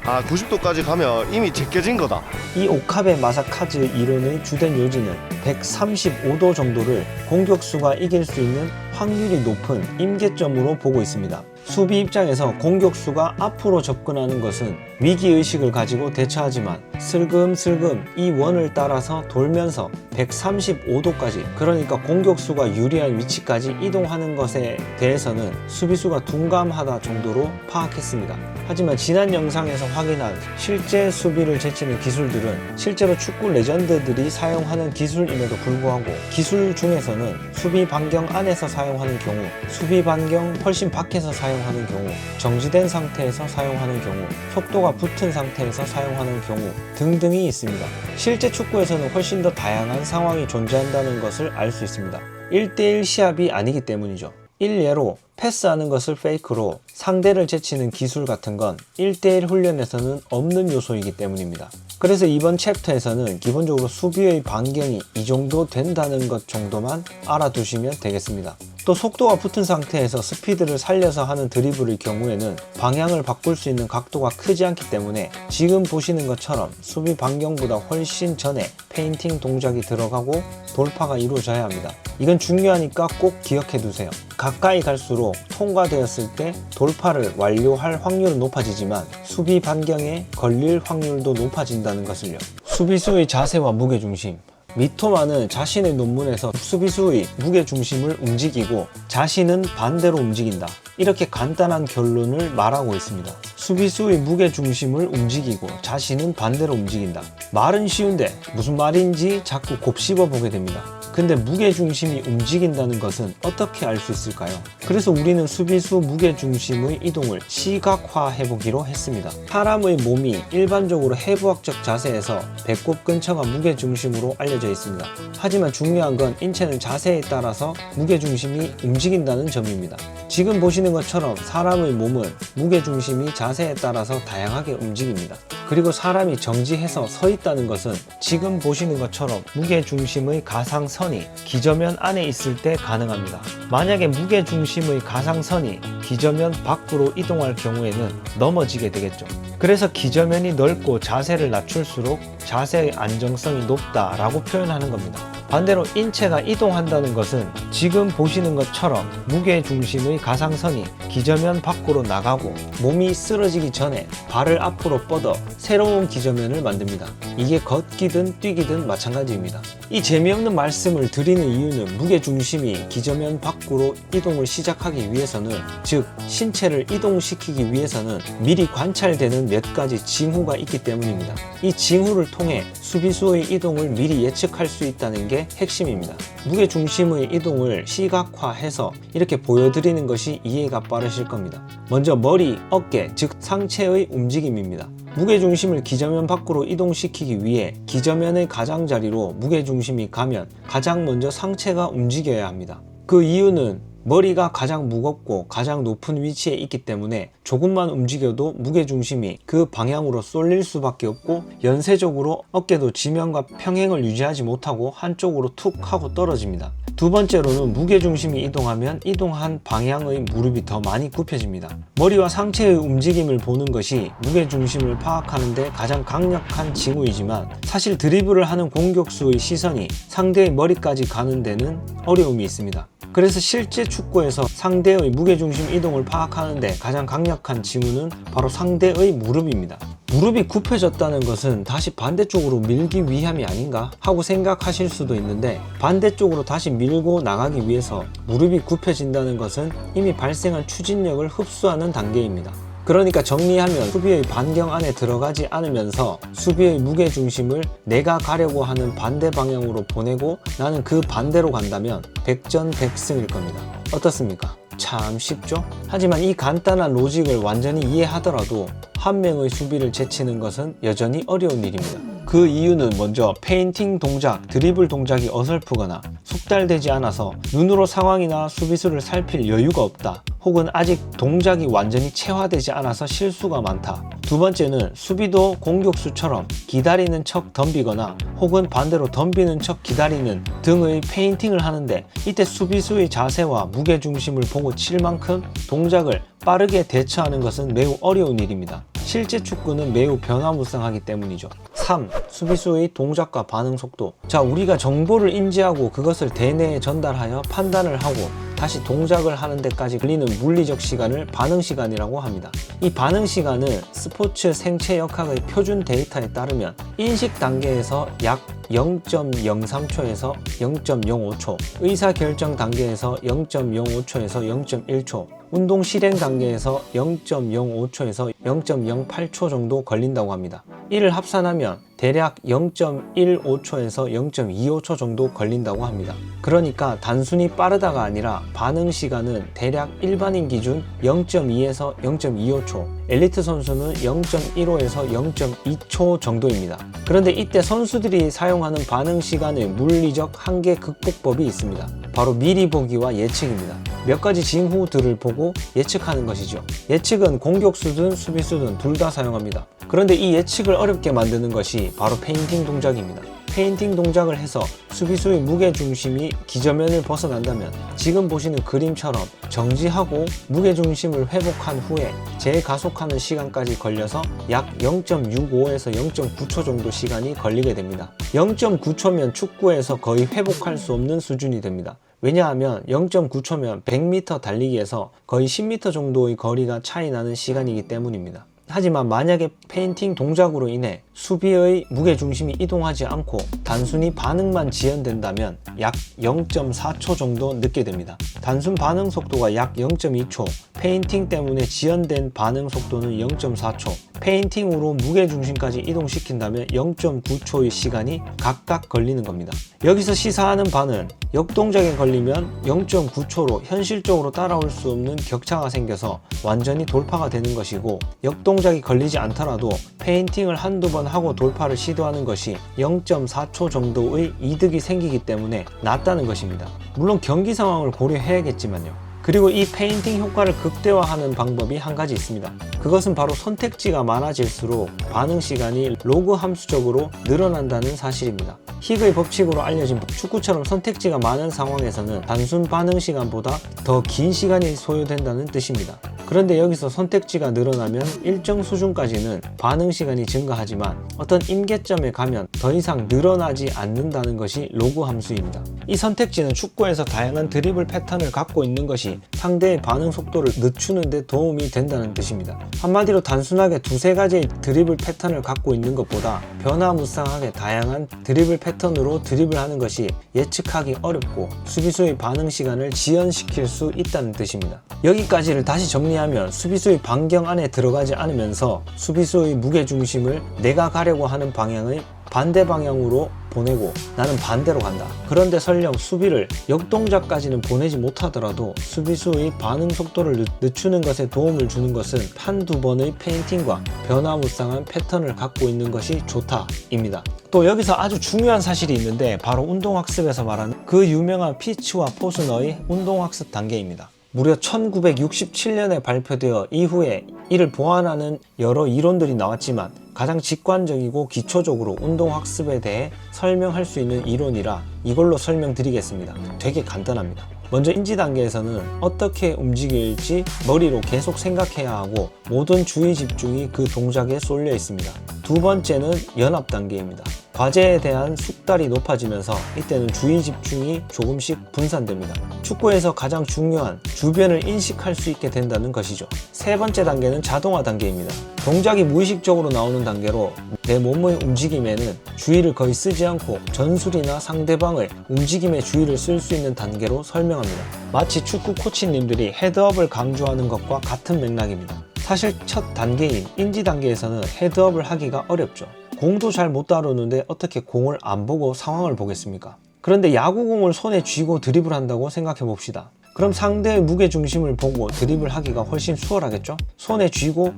90도까지 가면 이미 제껴진 거다. 이 오카베 마사카즈 이론의 주된 요지는 135도 정도를 공격수가 이길 수 있는 확률이 높은 임계점으로 보고 있습니다. 수비 입장에서 공격수가 앞으로 접근하는 것은 위기의식을 가지고 대처하지만 슬금슬금 이 원을 따라서 돌면서 135도까지, 그러니까 공격수가 유리한 위치까지 이동하는 것에 대해서는 수비수가 둔감하다 정도로 파악했습니다. 하지만 지난 영상에서 확인한 실제 수비를 제치는 기술들은 실제로 축구 레전드들이 사용하는 기술임에도 불구하고 기술 중에서는 수비 반경 안에서 사용하는 경우, 수비 반경 훨씬 밖에서 사용하는 경우, 정지된 상태에서 사용하는 경우, 속도가 붙은 상태에서 사용하는 경우 등등이 있습니다. 실제 축구에서는 훨씬 더 다양한 상황이 존재한다는 것을 알 수 있습니다. 1대1 시합이 아니기 때문이죠. 일례로 패스하는 것을 페이크로 상대를 제치는 기술 같은 건 1대1 훈련에서는 없는 요소이기 때문입니다. 그래서 이번 챕터에서는 기본적으로 수비의 반경이 이 정도 된다는 것 정도만 알아두시면 되겠습니다. 또 속도가 붙은 상태에서 스피드를 살려서 하는 드리블의 경우에는 방향을 바꿀 수 있는 각도가 크지 않기 때문에 지금 보시는 것처럼 수비 반경보다 훨씬 전에 페인팅 동작이 들어가고 돌파가 이루어져야 합니다. 이건 중요하니까 꼭 기억해 두세요. 가까이 갈수록 통과되었을 때 돌파를 완료할 확률은 높아지지만 수비 반경에 걸릴 확률도 높아진다는 것을요. 수비수의 자세와 무게중심. 미토마는 자신의 논문에서 수비수의 무게중심을 움직이고 자신은 반대로 움직인다, 이렇게 간단한 결론을 말하고 있습니다. 수비수의 무게중심을 움직이고 자신은 반대로 움직인다. 말은 쉬운데 무슨 말인지 자꾸 곱씹어 보게 됩니다. 근데 무게중심이 움직인다는 것은 어떻게 알 수 있을까요? 그래서 우리는 수비수 무게중심의 이동을 시각화해 보기로 했습니다. 사람의 몸이 일반적으로 해부학적 자세에서 배꼽 근처가 무게중심으로 알려져 있습니다. 하지만 중요한 건 인체는 자세에 따라서 무게중심이 움직인다는 점입니다. 지금 보시는 것처럼 사람의 몸은 무게중심이 자세에 따라서 다양하게 움직입니다. 그리고 사람이 정지해서 서 있다는 것은 지금 보시는 것처럼 무게중심의 가상선이 기저면 안에 있을 때 가능합니다. 만약에 무게중심의 가상선이 기저면 밖으로 이동할 경우에는 넘어지게 되겠죠. 그래서 기저면이 넓고 자세를 낮출수록 자세의 안정성이 높다라고 표현하는 겁니다. 반대로 인체가 이동한다는 것은 지금 보시는 것처럼 무게 중심의 가상선이 기저면 밖으로 나가고 몸이 쓰러지기 전에 발을 앞으로 뻗어 새로운 기저면을 만듭니다. 이게 걷기든 뛰기든 마찬가지입니다. 이 재미없는 말씀을 드리는 이유는 무게 중심이 기저면 밖으로 이동을 시작하기 위해서는, 즉 신체를 이동시키기 위해서는 미리 관찰되는 몇 가지 징후가 있기 때문입니다. 이 징후를 통해 수비수의 이동을 미리 예측할 수 있다는 게 핵심입니다. 무게 중심의 이동을 시각화해서 이렇게 보여드리는 것이 이해가 빠르실 겁니다. 먼저 머리, 어깨, 즉 상체의 움직임입니다. 무게중심을 기저면 밖으로 이동시키기 위해 기저면의 가장자리로 무게중심이 가면 가장 먼저 상체가 움직여야 합니다. 그 이유는 머리가 가장 무겁고 가장 높은 위치에 있기 때문에 조금만 움직여도 무게중심이 그 방향으로 쏠릴 수밖에 없고, 연쇄적으로 어깨도 지면과 평행을 유지하지 못하고 한쪽으로 툭 하고 떨어집니다. 두 번째로는 무게중심이 이동하면 이동한 방향의 무릎이 더 많이 굽혀집니다. 머리와 상체의 움직임을 보는 것이 무게중심을 파악하는 데 가장 강력한 징후이지만, 사실 드리블을 하는 공격수의 시선이 상대의 머리까지 가는 데는 어려움이 있습니다. 그래서 실제 축구에서 상대의 무게중심 이동을 파악하는 데 가장 강력한 징후는 바로 상대의 무릎입니다. 무릎이 굽혀졌다는 것은 다시 반대쪽으로 밀기 위함이 아닌가 하고 생각하실 수도 있는데, 반대쪽으로 다시 밀고 나가기 위해서 무릎이 굽혀진다는 것은 이미 발생한 추진력을 흡수하는 단계입니다. 그러니까 정리하면 수비의 반경 안에 들어가지 않으면서 수비의 무게중심을 내가 가려고 하는 반대 방향으로 보내고 나는 그 반대로 간다면 백전백승일 겁니다. 어떻습니까? 참 쉽죠? 하지만 이 간단한 로직을 완전히 이해하더라도 한 명의 수비를 제치는 것은 여전히 어려운 일입니다. 그 이유는 먼저 페인팅 동작, 드리블 동작이 어설프거나 숙달되지 않아서 눈으로 상황이나 수비수를 살필 여유가 없다, 혹은 아직 동작이 완전히 체화되지 않아서 실수가 많다. 두 번째는 수비도 공격수처럼 기다리는 척 덤비거나 혹은 반대로 덤비는 척 기다리는 등의 페인팅을 하는데, 이때 수비수의 자세와 무게중심을 보고 칠 만큼 동작을 빠르게 대처하는 것은 매우 어려운 일입니다. 실제 축구는 매우 변화무쌍하기 때문이죠. 3. 수비수의 동작과 반응 속도. 자, 우리가 정보를 인지하고 그것을 대뇌에 전달하여 판단을 하고 다시 동작을 하는 데까지 걸리는 물리적 시간을 반응 시간이라고 합니다. 이 반응 시간은 스포츠 생체역학의 표준 데이터에 따르면 인식 단계에서 약 0.03초에서 0.05초, 의사결정 단계에서 0.05초에서 0.1초, 운동 실행 단계에서 0.05초에서 0.08초 정도 걸린다고 합니다. 이를 합산하면 대략 0.15초에서 0.25초 정도 걸린다고 합니다. 그러니까 단순히 빠르다가 아니라 반응 시간은 대략 일반인 기준 0.2에서 0.25초, 엘리트 선수는 0.15에서 0.2초 정도입니다. 그런데 이때 선수들이 사용하는 반응 시간의 물리적 한계 극복법이 있습니다. 바로 미리 보기와 예측입니다. 몇 가지 징후들을 보고 예측하는 것이죠. 예측은 공격수든 수비수든 둘 다 사용합니다. 그런데 이 예측을 어렵게 만드는 것이 바로 페인팅 동작입니다. 페인팅 동작을 해서 수비수의 무게중심이 기저면을 벗어난다면 지금 보시는 그림처럼 정지하고 무게중심을 회복한 후에 재가속하는 시간까지 걸려서 약 0.65에서 0.9초 정도 시간이 걸리게 됩니다. 0.9초면 축구에서 거의 회복할 수 없는 수준이 됩니다. 왜냐하면 0.9초면 100m 달리기에서 거의 10m 정도의 거리가 차이 나는 시간이기 때문입니다. 하지만 만약에 페인팅 동작으로 인해 수비의 무게중심이 이동하지 않고 단순히 반응만 지연된다면 약 0.4초 정도 늦게 됩니다. 단순 반응 속도가 약 0.2초, 페인팅 때문에 지연된 반응 속도는 0.4초, 페인팅으로 무게중심까지 이동시킨다면 0.9초의 시간이 각각 걸리는 겁니다. 여기서 시사하는 바는 역동작에 걸리면 0.9초로 현실적으로 따라올 수 없는 격차가 생겨서 완전히 돌파가 되는 것이고, 역동작이 걸리지 않더라도 페인팅을 한두 번 하고 돌파를 시도하는 것이 0.4초 정도의 이득이 생기기 때문에 낫다는 것입니다. 물론 경기 상황을 고려해야겠지만요. 그리고 이 페인팅 효과를 극대화하는 방법이 한 가지 있습니다. 그것은 바로 선택지가 많아질수록 반응 시간이 로그 함수적으로 늘어난다는 사실입니다. 힉의 법칙으로 알려진 축구처럼 선택지가 많은 상황에서는 단순 반응 시간보다 더 긴 시간이 소요된다는 뜻입니다. 그런데 여기서 선택지가 늘어나면 일정 수준까지는 반응 시간이 증가하지만 어떤 임계점에 가면 더 이상 늘어나지 않는다는 것이 로그 함수입니다. 이 선택지는 축구에서 다양한 드리블 패턴을 갖고 있는 것이 상대의 반응 속도를 늦추는 데 도움이 된다는 뜻입니다. 한마디로 단순하게 두세 가지의 드리블 패턴을 갖고 있는 것보다 변화무쌍하게 다양한 드리블 패턴으로 드리블하는 것이 예측하기 어렵고 수비수의 반응 시간을 지연시킬 수 있다는 뜻입니다. 여기까지를 다시 정리하면 수비수의 반경 안에 들어가지 않으면서 수비수의 무게중심을 내가 가려고 하는 방향의 반대 방향으로 보내고 나는 반대로 간다. 그런데 설령 수비를 역동작까지는 보내지 못하더라도 수비수의 반응 속도를 늦추는 것에 도움을 주는 것은 한두 번의 페인팅과 변화무쌍한 패턴을 갖고 있는 것이 좋다입니다. 또 여기서 아주 중요한 사실이 있는데 바로 운동학습에서 말하는 그 유명한 피츠와 포스너의 운동학습 단계입니다. 무려 1967년에 발표되어 이후에 이를 보완하는 여러 이론들이 나왔지만 가장 직관적이고 기초적으로 운동학습에 대해 설명할 수 있는 이론이라 이걸로 설명드리겠습니다. 되게 간단합니다. 먼저 인지 단계에서는 어떻게 움직일지 머리로 계속 생각해야 하고 모든 주의 집중이 그 동작에 쏠려 있습니다. 두 번째는 연합 단계입니다. 과제에 대한 숙달이 높아지면서 이때는 주의 집중이 조금씩 분산됩니다. 축구에서 가장 중요한 주변을 인식할 수 있게 된다는 것이죠. 세 번째 단계는 자동화 단계입니다. 동작이 무의식적으로 나오는 단계로 내 몸의 움직임에는 주의를 거의 쓰지 않고 전술이나 상대방의 움직임에 주의를 쓸 수 있는 단계로 설명합니다. 마치 축구 코치님들이 헤드업을 강조하는 것과 같은 맥락입니다. 사실 첫 단계인 인지 단계에서는 헤드업을 하기가 어렵죠. 공도 잘 못 다루는데 어떻게 공을 안 보고 상황을 보겠습니까? 그런데 야구공을 손에 쥐고 드리블 한다고 생각해 봅시다. 그럼 상대의 무게중심을 보고 드리블 하기가 훨씬 수월하겠죠? 손에 쥐고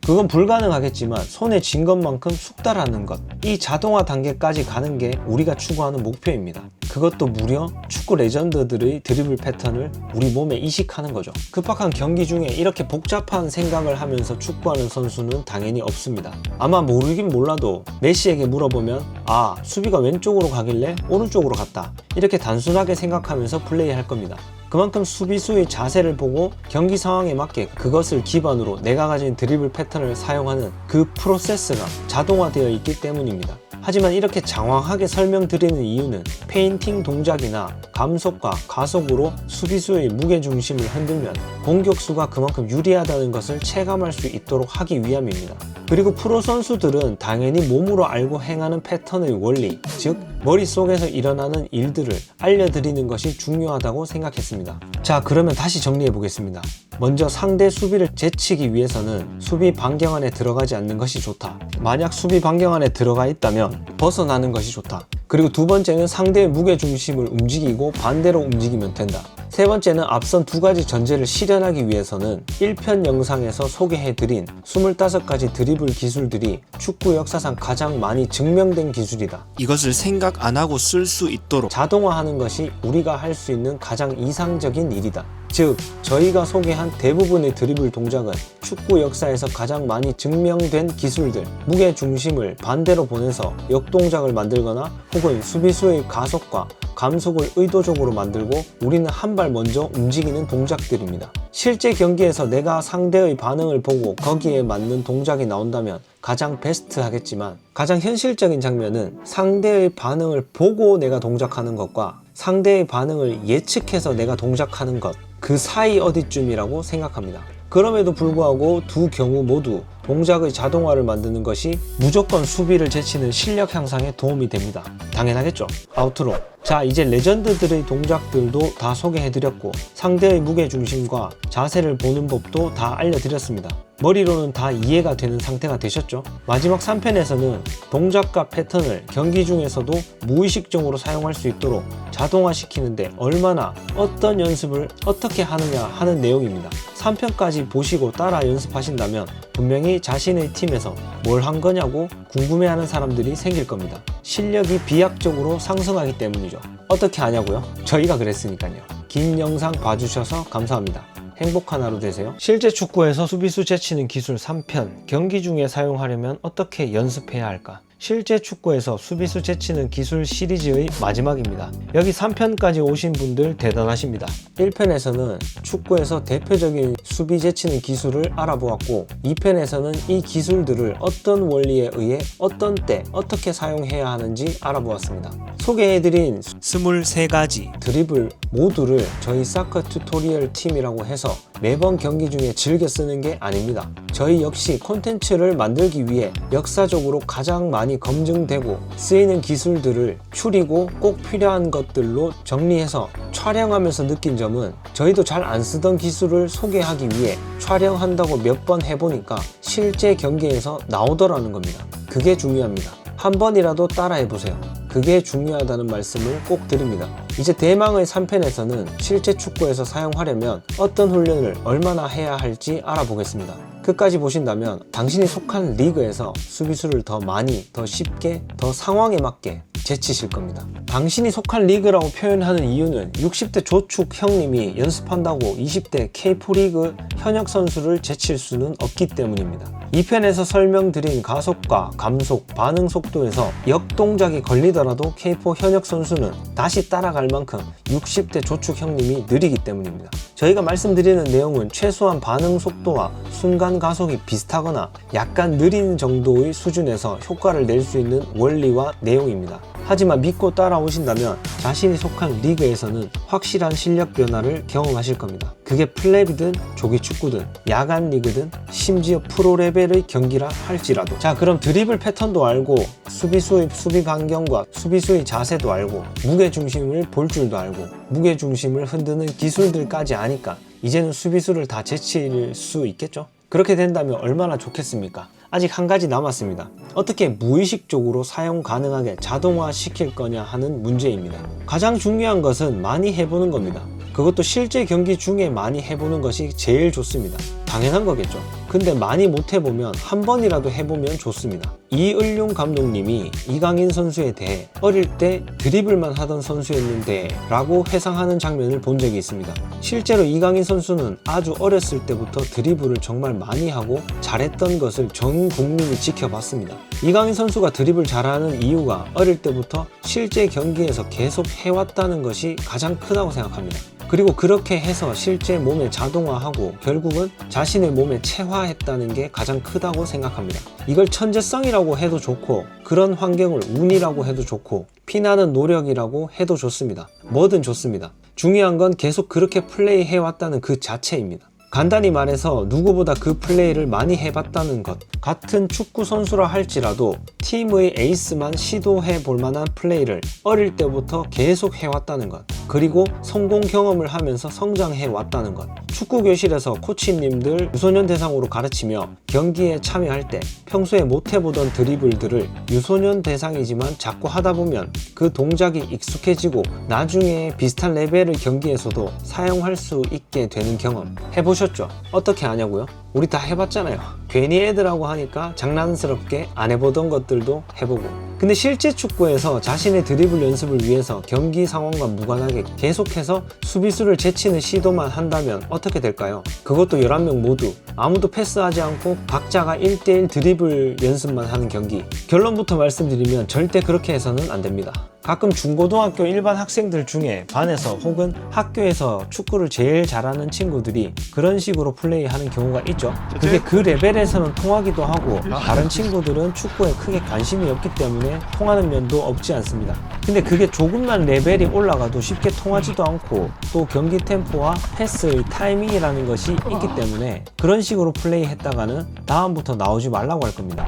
그건 불가능하겠지만 손에 쥔 것만큼 숙달하는 것, 이 자동화 단계까지 가는 게 우리가 추구하는 목표입니다. 그것도 무려 축구 레전드들의 드리블 패턴을 우리 몸에 이식하는 거죠. 급박한 경기 중에 이렇게 복잡한 생각을 하면서 축구하는 선수는 당연히 없습니다. 아마 모르긴 몰라도 메시에게 물어보면 수비가 왼쪽으로 가길래 오른쪽으로 갔다, 이렇게 단순하게 생각하면서 플레이할 겁니다. 그만큼 수비수의 자세를 보고 경기 상황에 맞게 그것을 기반으로 내가 가진 드리블 패턴을 사용하는 그 프로세스가 자동화되어 있기 때문입니다. 하지만 이렇게 장황하게 설명드리는 이유는 페인팅 동작이나 감속과 가속으로 수비수의 무게중심을 흔들면 공격수가 그만큼 유리하다는 것을 체감할 수 있도록 하기 위함입니다. 그리고 프로 선수들은 당연히 몸으로 알고 행하는 패턴의 원리, 즉 머릿속에서 일어나는 일들을 알려드리는 것이 중요하다고 생각했습니다. 자, 그러면 다시 정리해 보겠습니다. 먼저 상대 수비를 제치기 위해서는 수비 반경 안에 들어가지 않는 것이 좋다. 만약 수비 반경 안에 들어가 있다면 벗어나는 것이 좋다. 그리고 두 번째는 상대의 무게중심을 움직이고 반대로 움직이면 된다. 세 번째는 앞선 두 가지 전제를 실현하기 위해서는 1편 영상에서 소개해드린 25가지 드리블 기술들이 축구 역사상 가장 많이 증명된 기술이다. 이것을 생각 안 하고 쓸 수 있도록 자동화하는 것이 우리가 할 수 있는 가장 이상적인 일이다. 즉, 저희가 소개한 대부분의 드리블 동작은 축구 역사에서 가장 많이 증명된 기술들, 무게중심을 반대로 보내서 역동작을 만들거나 혹은 수비수의 가속과 감속을 의도적으로 만들고 우리는 한 발 먼저 움직이는 동작들입니다. 실제 경기에서 내가 상대의 반응을 보고 거기에 맞는 동작이 나온다면 가장 베스트 하겠지만 가장 현실적인 장면은 상대의 반응을 보고 내가 동작하는 것과 상대의 반응을 예측해서 내가 동작하는 것, 그 사이 어디쯤이라고 생각합니다. 그럼에도 불구하고 두 경우 모두 동작의 자동화를 만드는 것이 무조건 수비를 제치는 실력 향상에 도움이 됩니다. 당연하겠죠? 아우트로. 자, 이제 레전드들의 동작들도 다 소개해드렸고 상대의 무게중심과 자세를 보는 법도 다 알려드렸습니다. 머리로는 다 이해가 되는 상태가 되셨죠? 마지막 3편에서는 동작과 패턴을 경기 중에서도 무의식적으로 사용할 수 있도록 자동화시키는데 얼마나 어떤 연습을 어떻게 하느냐 하는 내용입니다. 3편까지 보시고 따라 연습하신다면 분명히 자신의 팀에서 뭘 한 거냐고 궁금해하는 사람들이 생길 겁니다. 실력이 비약적으로 상승하기 때문이죠. 어떻게 하냐고요? 저희가 그랬으니까요. 긴 영상 봐주셔서 감사합니다. 행복한 하루 되세요. 실제 축구에서 수비수 제치는 기술 3편, 경기 중에 사용하려면 어떻게 연습해야 할까? 실제 축구에서 수비수 제치는 기술 시리즈의 마지막입니다. 여기 3편까지 오신 분들 대단하십니다. 1편에서는 축구에서 대표적인 수비 제치는 기술을 알아보았고 2편에서는 이 기술들을 어떤 원리에 의해 어떤 때 어떻게 사용해야 하는지 알아보았습니다. 소개해드린 23가지 드리블 모두를 저희 사커 튜토리얼 팀이라고 해서 매번 경기 중에 즐겨 쓰는 게 아닙니다. 저희 역시 콘텐츠를 만들기 위해 역사적으로 가장 많이 검증되고 쓰이는 기술들을 추리고 꼭 필요한 것들로 정리해서 촬영하면서 느낀 점은 저희도 잘 안 쓰던 기술을 소개하기 위해 촬영한다고 몇 번 해보니까 실제 경기에서 나오더라는 겁니다. 그게 중요합니다. 한 번이라도 따라해보세요. 그게 중요하다는 말씀을 꼭 드립니다. 이제 대망의 3편에서는 실제 축구에서 사용하려면 어떤 훈련을 얼마나 해야 할지 알아보겠습니다. 끝까지 보신다면 당신이 속한 리그에서 수비수를 더 많이, 더 쉽게, 더 상황에 맞게 제치실 겁니다. 당신이 속한 리그라고 표현하는 이유는 60대 조축 형님이 연습한다고 20대 K4 리그 현역 선수를 제칠 수는 없기 때문입니다. 2편에서 설명드린 가속과 감속, 반응 속도에서 역동작이 걸리더라도 K4 현역 선수는 다시 따라갈 만큼 60대 조축 형님이 느리기 때문입니다. 저희가 말씀드리는 내용은 최소한 반응 속도와 순간 가속이 비슷하거나 약간 느린 정도의 수준에서 효과를 낼 수 있는 원리와 내용입니다. 하지만 믿고 따라오신다면 자신이 속한 리그에서는 확실한 실력 변화를 경험하실 겁니다. 그게 플랩이든 조기축구든 야간 리그든 심지어 프로 레벨의 경기라 할지라도. 자, 그럼 드리블 패턴도 알고 수비수의 수비 반경과 수비수의 자세도 알고 무게중심을 볼 줄도 알고 무게중심을 흔드는 기술들까지 아니까 이제는 수비수를 다 제칠 수 있겠죠? 그렇게 된다면 얼마나 좋겠습니까? 아직 한 가지 남았습니다. 어떻게 무의식적으로 사용 가능하게 자동화 시킬 거냐 하는 문제입니다. 가장 중요한 것은 많이 해보는 겁니다. 그것도 실제 경기 중에 많이 해보는 것이 제일 좋습니다. 당연한 거겠죠. 근데 많이 못 해보면 한 번이라도 해보면 좋습니다. 이을용 감독님이 이강인 선수에 대해 어릴 때 드리블만 하던 선수였는데 라고 회상하는 장면을 본 적이 있습니다. 실제로 이강인 선수는 아주 어렸을 때부터 드리블을 정말 많이 하고 잘했던 것을 전 국민이 지켜봤습니다. 이강인 선수가 드리블 잘하는 이유가 어릴 때부터 실제 경기에서 계속 해왔다는 것이 가장 크다고 생각합니다. 그리고 그렇게 해서 실제 몸에 자동화하고 결국은 자신의 몸에 체화했다는 게 가장 크다고 생각합니다. 이걸 천재성이라고 해도 좋고 그런 환경을 운이라고 해도 좋고 피나는 노력이라고 해도 좋습니다. 뭐든 좋습니다. 중요한 건 계속 그렇게 플레이해왔다는 그 자체입니다. 간단히 말해서 누구보다 그 플레이를 많이 해봤다는 것. 같은 축구 선수라 할지라도 팀의 에이스만 시도해 볼 만한 플레이를 어릴 때부터 계속 해왔다는 것. 그리고 성공 경험을 하면서 성장해 왔다는 것. 축구 교실에서 코치님들 유소년 대상으로 가르치며 경기에 참여할 때 평소에 못 해보던 드리블들을 유소년 대상이지만 자꾸 하다 보면 그 동작이 익숙해지고 나중에 비슷한 레벨의 경기에서도 사용할 수 있게 되는 경험 해보셨죠? 어떻게 하냐고요? 우리 다 해봤잖아요. 괜히 애들하고 하니까 장난스럽게 안 해보던 것들도 해보고. 근데 실제 축구에서 자신의 드리블 연습을 위해서 경기 상황과 무관하게 계속해서 수비수를 제치는 시도만 한다면 어떻게 될까요? 그것도 11명 모두 아무도 패스하지 않고 각자가 1대1 드리블 연습만 하는 경기. 결론부터 말씀드리면 절대 그렇게 해서는 안 됩니다. 가끔 중고등학교 일반 학생들 중에 반에서 혹은 학교에서 축구를 제일 잘하는 친구들이 그런 식으로 플레이하는 경우가 있죠. 그게 그 레벨에서는 통하기도 하고 다른 친구들은 축구에 크게 관심이 없기 때문에 통하는 면도 없지 않습니다. 근데 그게 조금만 레벨이 올라가도 쉽게 통하지도 않고 또 경기 템포와 패스의 타이밍이라는 것이 있기 때문에 그런 식으로 플레이했다가는 다음부터 나오지 말라고 할 겁니다.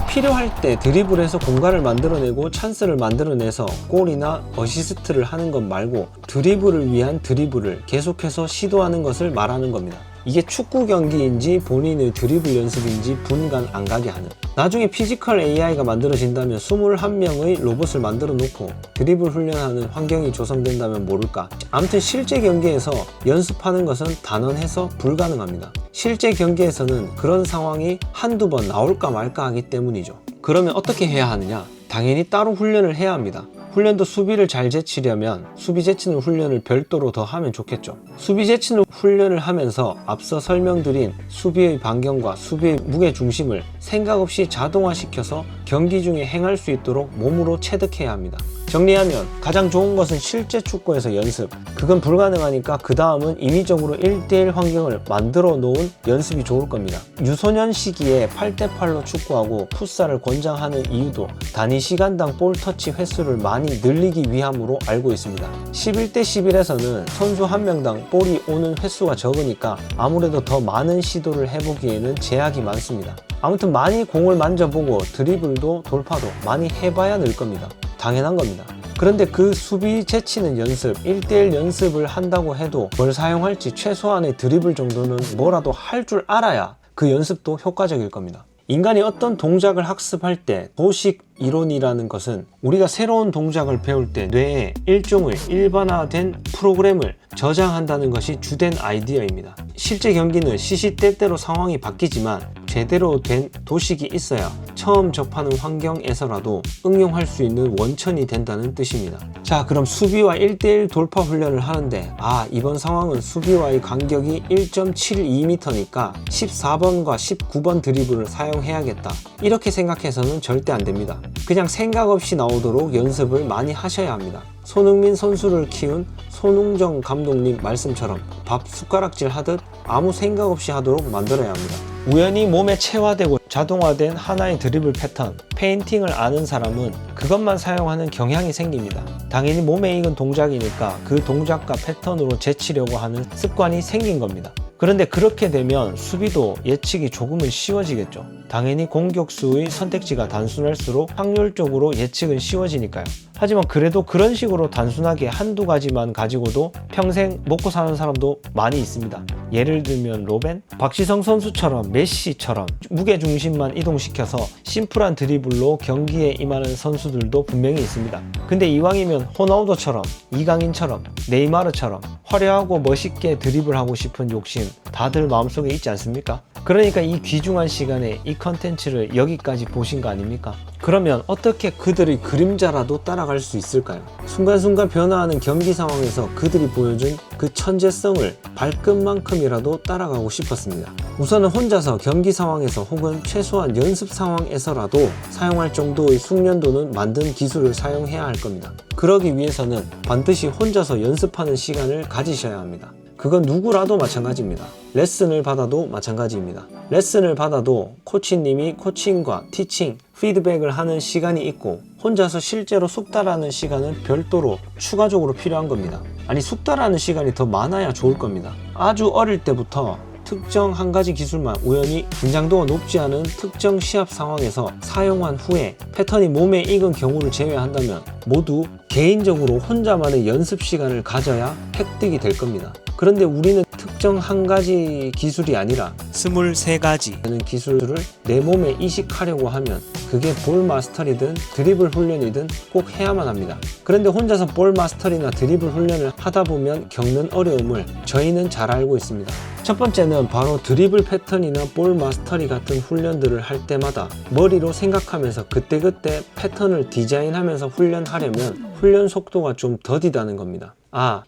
필요할 때 드리블해서 공간을 만들어내고 찬스를 만들어내서 골이나 어시스트를 하는 것 말고 드리블을 위한 드리블을 계속해서 시도하는 것을 말하는 겁니다. 이게 축구 경기인지 본인의 드리블 연습인지 분간 안 가게 하는. 나중에 피지컬 AI가 만들어진다면 21명의 로봇을 만들어 놓고 드리블 훈련하는 환경이 조성된다면 모를까. 아무튼 실제 경기에서 연습하는 것은 단언해서 불가능합니다. 실제 경기에서는 그런 상황이 한두 번 나올까 말까 하기 때문이죠. 그러면 어떻게 해야 하느냐? 당연히 따로 훈련을 해야 합니다. 훈련도 수비를 잘 제치려면 수비 제치는 훈련을 별도로 더 하면 좋겠죠. 수비 제치는 훈련을 하면서 앞서 설명드린 수비의 반경과 수비의 무게 중심을 생각 없이 자동화시켜서 경기 중에 행할 수 있도록 몸으로 체득해야 합니다. 정리하면 가장 좋은 것은 실제 축구에서 연습. 그건 불가능하니까 그 다음은 인위적으로 1대1 환경을 만들어 놓은 연습이 좋을 겁니다. 유소년 시기에 8대8로 축구하고 풋살을 권장하는 이유도 단위 시간당 볼 터치 횟수를 많이 늘리기 위함으로 알고 있습니다. 11대11에서는 선수 한 명당 볼이 오는 횟수가 적으니까 아무래도 더 많은 시도를 해보기에는 제약이 많습니다. 아무튼 많이 공을 만져보고 드리블도 돌파도 많이 해봐야 늘 겁니다. 당연한 겁니다. 그런데 그 수비 제치는 연습, 1대1 연습을 한다고 해도 뭘 사용할지 최소한의 드리블 정도는 뭐라도 할 줄 알아야 그 연습도 효과적일 겁니다. 인간이 어떤 동작을 학습할 때 도식 이론이라는 것은 우리가 새로운 동작을 배울 때 뇌에 일종의 일반화된 프로그램을 저장한다는 것이 주된 아이디어입니다. 실제 경기는 시시때때로 상황이 바뀌지만 제대로 된 도식이 있어야 처음 접하는 환경에서라도 응용할 수 있는 원천이 된다는 뜻입니다. 자, 그럼 수비와 1대1 돌파 훈련을 하는데 이번 상황은 수비와의 간격이 1.72m니까 14번과 19번 드리블을 사용해야겠다. 이렇게 생각해서는 절대 안 됩니다. 그냥 생각 없이 나오도록 연습을 많이 하셔야 합니다. 손흥민 선수를 키운 손흥정 감독님 말씀처럼 밥 숟가락질 하듯 아무 생각 없이 하도록 만들어야 합니다. 우연히 몸에 체화되고 자동화된 하나의 드리블 패턴, 페인팅을 아는 사람은 그것만 사용하는 경향이 생깁니다. 당연히 몸에 익은 동작이니까 그 동작과 패턴으로 제치려고 하는 습관이 생긴 겁니다. 그런데 그렇게 되면 수비도 예측이 조금은 쉬워지겠죠. 당연히 공격수의 선택지가 단순할수록 확률적으로 예측은 쉬워지니까요. 하지만 그래도 그런 식으로 단순하게 한두 가지만 가지고도 평생 먹고 사는 사람도 많이 있습니다. 예를 들면 로벤? 박지성 선수처럼 메시처럼 무게중심만 이동시켜서 심플한 드리블로 경기에 임하는 선수들도 분명히 있습니다. 근데 이왕이면 호나우도처럼, 이강인처럼, 네이마르처럼 화려하고 멋있게 드리블하고 싶은 욕심 다들 마음속에 있지 않습니까? 그러니까 이 귀중한 시간에 이 컨텐츠를 여기까지 보신 거 아닙니까? 그러면 어떻게 그들의 그림자라도 따라갈 수 있을까요? 순간순간 변화하는 경기 상황에서 그들이 보여준 그 천재성을 발끝만큼이라도 따라가고 싶었습니다. 우선은 혼자서 경기 상황에서 혹은 최소한 연습 상황에서라도 사용할 정도의 숙련도는 만든 기술을 사용해야 할 겁니다. 그러기 위해서는 반드시 혼자서 연습하는 시간을 가지셔야 합니다. 그건 누구라도 마찬가지입니다. 레슨을 받아도 마찬가지입니다. 레슨을 받아도 코치님이 코칭과 티칭, 피드백을 하는 시간이 있고 혼자서 실제로 숙달하는 시간은 별도로 추가적으로 필요한 겁니다. 아니, 숙달하는 시간이 더 많아야 좋을 겁니다. 아주 어릴 때부터 특정 한 가지 기술만 우연히 긴장도가 높지 않은 특정 시합 상황에서 사용한 후에 패턴이 몸에 익은 경우를 제외한다면 모두 개인적으로 혼자만의 연습 시간을 가져야 획득이 될 겁니다. 그런데 우리는 특정 한 가지 기술이 아니라 23가지 되는 기술을 내 몸에 이식하려고 하면 그게 볼 마스터리든 드리블 훈련이든 꼭 해야만 합니다. 그런데 혼자서 볼 마스터리나 드리블 훈련을 하다 보면 겪는 어려움을 저희는 잘 알고 있습니다. 첫 번째는 바로 드리블 패턴이나 볼 마스터리 같은 훈련들을 할 때마다 머리로 생각하면서 그때그때 패턴을 디자인하면서 훈련하려면 훈련 속도가 좀 더디다는 겁니다.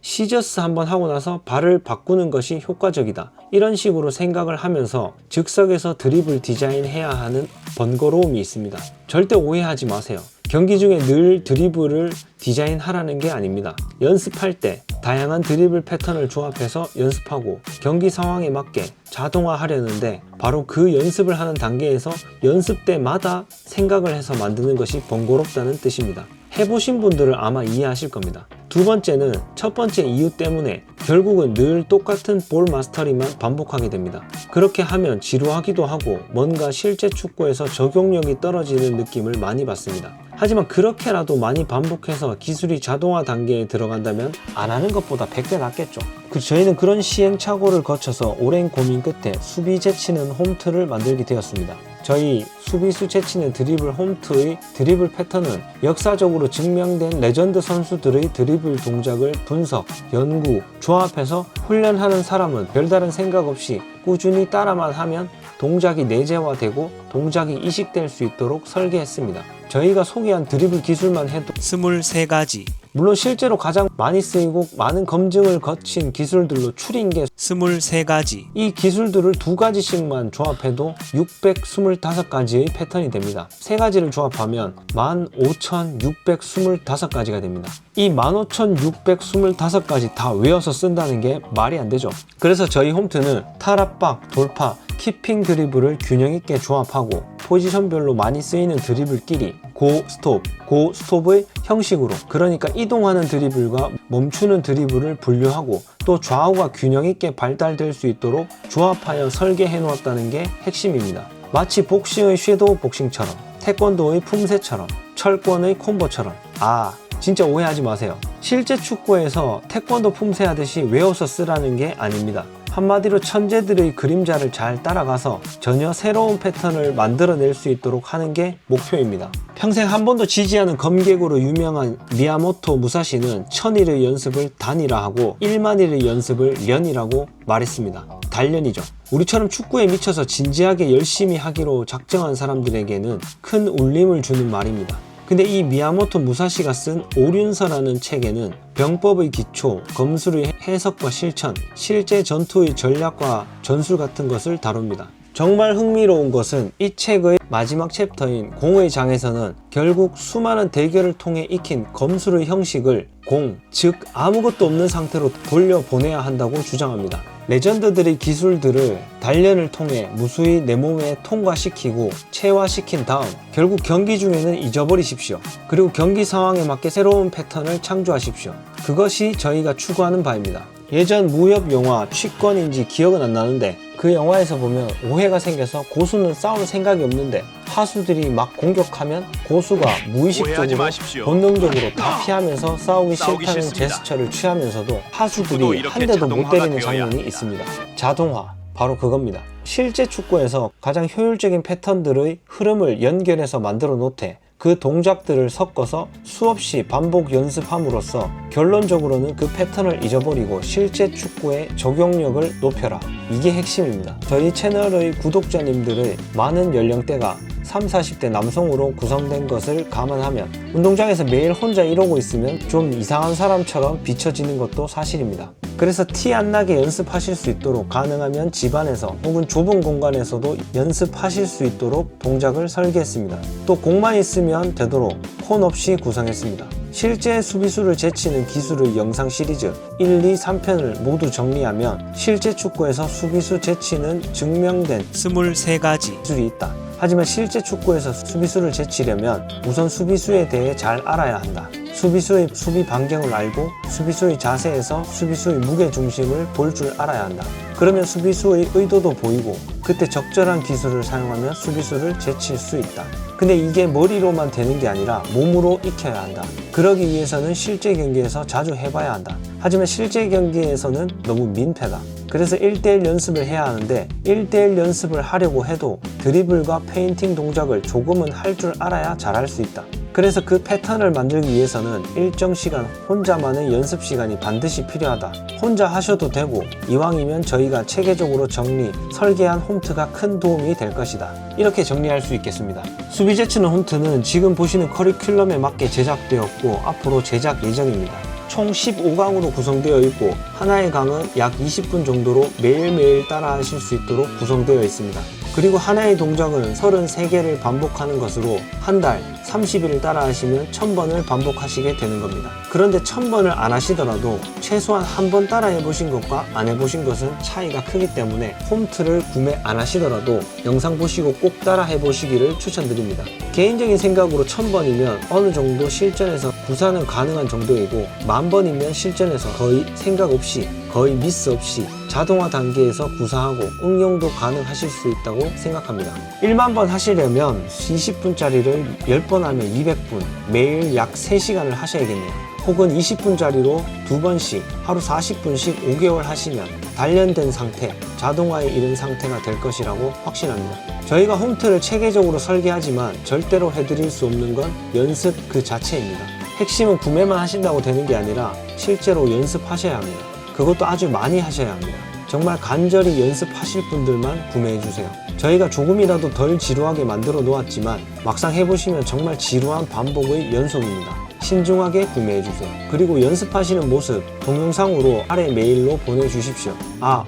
시저스 한번 하고 나서 발을 바꾸는 것이 효과적이다. 이런 식으로 생각을 하면서 즉석에서 드리블 디자인해야 하는 번거로움이 있습니다. 절대 오해하지 마세요. 경기 중에 늘 드리블을 디자인하라는 게 아닙니다. 연습할 때 다양한 드리블 패턴을 조합해서 연습하고 경기 상황에 맞게 자동화하려는데 바로 그 연습을 하는 단계에서 연습 때마다 생각을 해서 만드는 것이 번거롭다는 뜻입니다. 해보신 분들은 아마 이해하실 겁니다. 두 번째는 첫 번째 이유 때문에 결국은 늘 똑같은 볼 마스터리만 반복하게 됩니다. 그렇게 하면 지루하기도 하고 뭔가 실제 축구에서 적용력이 떨어지는 느낌을 많이 받습니다. 하지만 그렇게라도 많이 반복해서 기술이 자동화 단계에 들어간다면 안 하는 것보다 100배 낫겠죠. 저희는 그런 시행착오를 거쳐서 오랜 고민 끝에 수비 제치는 홈트를 만들게 되었습니다. 저희 수비수 제치는 드리블 홈트의 드리블 패턴은 역사적으로 증명된 레전드 선수들의 드리블 동작을 분석, 연구, 조합해서 훈련하는 사람은 별다른 생각 없이 꾸준히 따라만 하면 동작이 내재화되고 동작이 이식될 수 있도록 설계했습니다. 저희가 소개한 드리블 기술만 해도 23가지 물론 실제로 가장 많이 쓰이고 많은 검증을 거친 기술들로 추린 게 23가지. 이 기술들을 2가지씩만 조합해도 625가지의 패턴이 됩니다. 3가지를 조합하면 15,625가지가 됩니다. 이 15,625가지 다 외워서 쓴다는 게 말이 안 되죠. 그래서 저희 홈트는 탈압박, 돌파, 키핑 드리블을 균형 있게 조합하고 포지션별로 많이 쓰이는 드리블끼리 고 스톱, 고 스톱의 형식으로, 그러니까 이동하는 드리블과 멈추는 드리블을 분류하고 또 좌우가 균형 있게 발달될 수 있도록 조합하여 설계해 놓았다는 게 핵심입니다. 마치 복싱의 섀도우 복싱처럼, 태권도의 품새처럼, 철권의 콤보처럼. 진짜 오해하지 마세요. 실제 축구에서 태권도 품새 하듯이 외워서 쓰라는 게 아닙니다. 한마디로 천재들의 그림자를 잘 따라가서 전혀 새로운 패턴을 만들어낼 수 있도록 하는 게 목표입니다. 평생 한 번도 지지 않은 검객으로 유명한 미야모토 무사시는 1000일의 연습을 단이라 하고 1만일의 연습을 년이라고 말했습니다. 단련이죠. 우리처럼 축구에 미쳐서 진지하게 열심히 하기로 작정한 사람들에게는 큰 울림을 주는 말입니다. 근데 이 미야모토 무사시가 쓴 오륜서라는 책에는 병법의 기초, 검술의 해석과 실천, 실제 전투의 전략과 전술 같은 것을 다룹니다. 정말 흥미로운 것은 이 책의 마지막 챕터인 공의 장에서는 결국 수많은 대결을 통해 익힌 검술의 형식을 공, 즉 아무것도 없는 상태로 돌려보내야 한다고 주장합니다. 레전드들의 기술들을 단련을 통해 무수히 내 몸에 통과시키고 체화시킨 다음 결국 경기 중에는 잊어버리십시오. 그리고 경기 상황에 맞게 새로운 패턴을 창조하십시오. 그것이 저희가 추구하는 바입니다. 예전 무협 영화 취권인지 기억은 안 나는데 그 영화에서 보면 오해가 생겨서 고수는 싸울 생각이 없는데 하수들이 막 공격하면 고수가 무의식적으로 본능적으로 다 피하면서 싸우기 싫다는 제스처를 취하면서도 하수들이 한 대도 못 때리는 장면이 있습니다. 자동화, 바로 그겁니다. 실제 축구에서 가장 효율적인 패턴들의 흐름을 연결해서 만들어 놓되 그 동작들을 섞어서 수없이 반복 연습함으로써 결론적으로는 그 패턴을 잊어버리고 실제 축구의 적용력을 높여라. 이게 핵심입니다. 저희 채널의 구독자님들의 많은 연령대가 30, 40대 남성으로 구성된 것을 감안하면 운동장에서 매일 혼자 이러고 있으면 좀 이상한 사람처럼 비춰지는 것도 사실입니다. 그래서 티 안 나게 연습하실 수 있도록 가능하면 집안에서 혹은 좁은 공간에서도 연습하실 수 있도록 동작을 설계했습니다. 또 공만 있으면 되도록 폰 없이 구성했습니다. 실제 수비수를 제치는 기술의 영상 시리즈 1, 2, 3편을 모두 정리하면 실제 축구에서 수비수 제치는 증명된 23가지. 기술이 있다. 하지만 실제 축구에서 수비수를 제치려면 우선 수비수에 대해 잘 알아야 한다. 수비수의 수비 반경을 알고 수비수의 자세에서 수비수의 무게 중심을 볼 줄 알아야 한다. 그러면 수비수의 의도도 보이고 그때 적절한 기술을 사용하면 수비수를 제칠 수 있다. 근데 이게 머리로만 되는 게 아니라 몸으로 익혀야 한다. 그러기 위해서는 실제 경기에서 자주 해봐야 한다. 하지만 실제 경기에서는 너무 민폐다. 그래서 1대1 연습을 해야 하는데 1대1 연습을 하려고 해도 드리블과 페인팅 동작을 조금은 할 줄 알아야 잘할 수 있다. 그래서 그 패턴을 만들기 위해서는 일정 시간 혼자만의 연습 시간이 반드시 필요하다. 혼자 하셔도 되고 이왕이면 저희가 체계적으로 설계한 홈트가 큰 도움이 될 것이다. 이렇게 정리할 수 있겠습니다. 수비 제치는 홈트는 지금 보시는 커리큘럼에 맞게 제작되었고 앞으로 제작 예정입니다. 총 15강으로 구성되어 있고 하나의 강은 약 20분 정도로 매일매일 따라 하실 수 있도록 구성되어 있습니다. 그리고 하나의 동작은 33개를 반복하는 것으로 한 달 30일을 따라 하시면 1000번을 반복하시게 되는 겁니다. 그런데 1000번을 안 하시더라도 최소한 한 번 따라 해보신 것과 안 해보신 것은 차이가 크기 때문에 홈트를 구매 안 하시더라도 영상 보시고 꼭 따라 해보시기를 추천드립니다. 개인적인 생각으로 1000번이면 어느 정도 실전에서 구사는 가능한 정도이고 10,000번이면 실전에서 거의 생각 없이 거의 미스 없이 자동화 단계에서 구사하고 응용도 가능하실 수 있다고 생각합니다. 1만 번 하시려면 20분짜리를 10번 하면 200분, 매일 약 3시간을 하셔야겠네요. 혹은 20분짜리로 2번씩 하루 40분씩 5개월 하시면 단련된 상태, 자동화에 이른 상태가 될 것이라고 확신합니다. 저희가 홈트를 체계적으로 설계하지만 절대로 해드릴 수 없는 건 연습 그 자체입니다. 핵심은 구매만 하신다고 되는 게 아니라 실제로 연습하셔야 합니다. 그것도 아주 많이 하셔야 합니다. 정말 간절히 연습하실 분들만 구매해주세요. 저희가 조금이라도 덜 지루하게 만들어 놓았지만 막상 해보시면 정말 지루한 반복의 연속입니다. 신중하게 구매해주세요. 그리고 연습하시는 모습 동영상으로 아래 메일로 보내주십시오.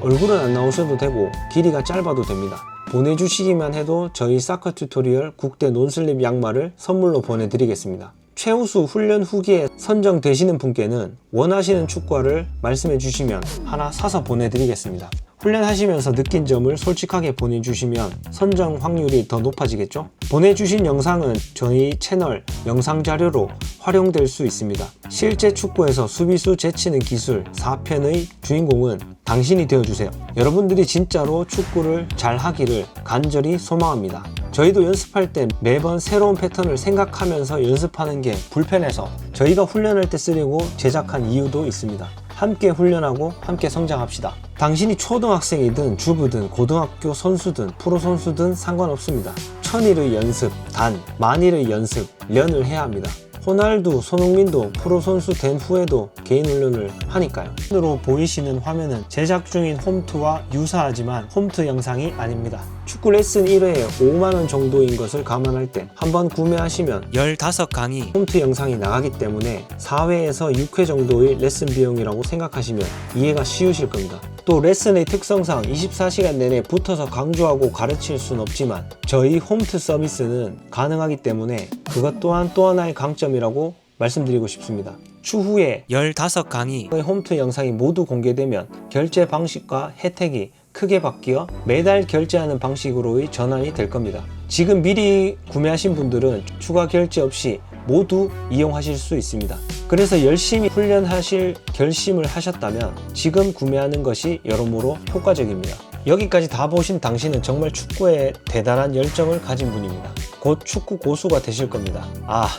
얼굴은 안 나오셔도 되고 길이가 짧아도 됩니다. 보내주시기만 해도 저희 사커 튜토리얼 국대 논슬립 양말을 선물로 보내드리겠습니다. 최우수 훈련 후기에 선정되시는 분께는 원하시는 축구화를 말씀해 주시면 하나 사서 보내드리겠습니다. 훈련하시면서 느낀 점을 솔직하게 보내주시면 선정 확률이 더 높아지겠죠? 보내주신 영상은 저희 채널 영상 자료로 활용될 수 있습니다. 실제 축구에서 수비수 제치는 기술 4편의 주인공은 당신이 되어주세요. 여러분들이 진짜로 축구를 잘 하기를 간절히 소망합니다. 저희도 연습할 때 매번 새로운 패턴을 생각하면서 연습하는 게 불편해서 저희가 훈련할 때 쓰려고 제작한 이유도 있습니다. 함께 훈련하고 함께 성장합시다. 당신이 초등학생이든 주부든 고등학교 선수든 프로 선수든 상관없습니다. 천일의 연습, 단 만일의 연습, 련을 해야 합니다. 호날두, 손흥민도 프로 선수 된 후에도 개인 훈련을 하니까요. 으로 보이시는 화면은 제작 중인 홈트와 유사하지만 홈트 영상이 아닙니다. 축구 레슨 1회에 5만원 정도인 것을 감안할 때 한번 구매하시면 15강의 홈트 영상이 나가기 때문에 4회에서 6회 정도의 레슨 비용이라고 생각하시면 이해가 쉬우실 겁니다. 또 레슨의 특성상 24시간 내내 붙어서 강조하고 가르칠 순 없지만 저희 홈트 서비스는 가능하기 때문에 그것 또한 또 하나의 강점이라고 말씀드리고 싶습니다. 추후에 15강의 홈트 영상이 모두 공개되면 결제 방식과 혜택이 크게 바뀌어 매달 결제하는 방식으로의 전환이 될 겁니다. 지금 미리 구매하신 분들은 추가 결제 없이 모두 이용하실 수 있습니다. 그래서 열심히 훈련하실 결심을 하셨다면 지금 구매하는 것이 여러모로 효과적입니다. 여기까지 다 보신 당신은 정말 축구에 대단한 열정을 가진 분입니다. 곧 축구 고수가 되실 겁니다.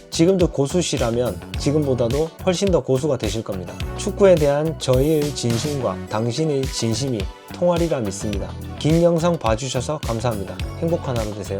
지금도 고수시라면 지금보다도 훨씬 더 고수가 되실 겁니다. 축구에 대한 저희의 진심과 당신의 진심이 통하리라 믿습니다. 긴 영상 봐주셔서 감사합니다. 행복한 하루 되세요.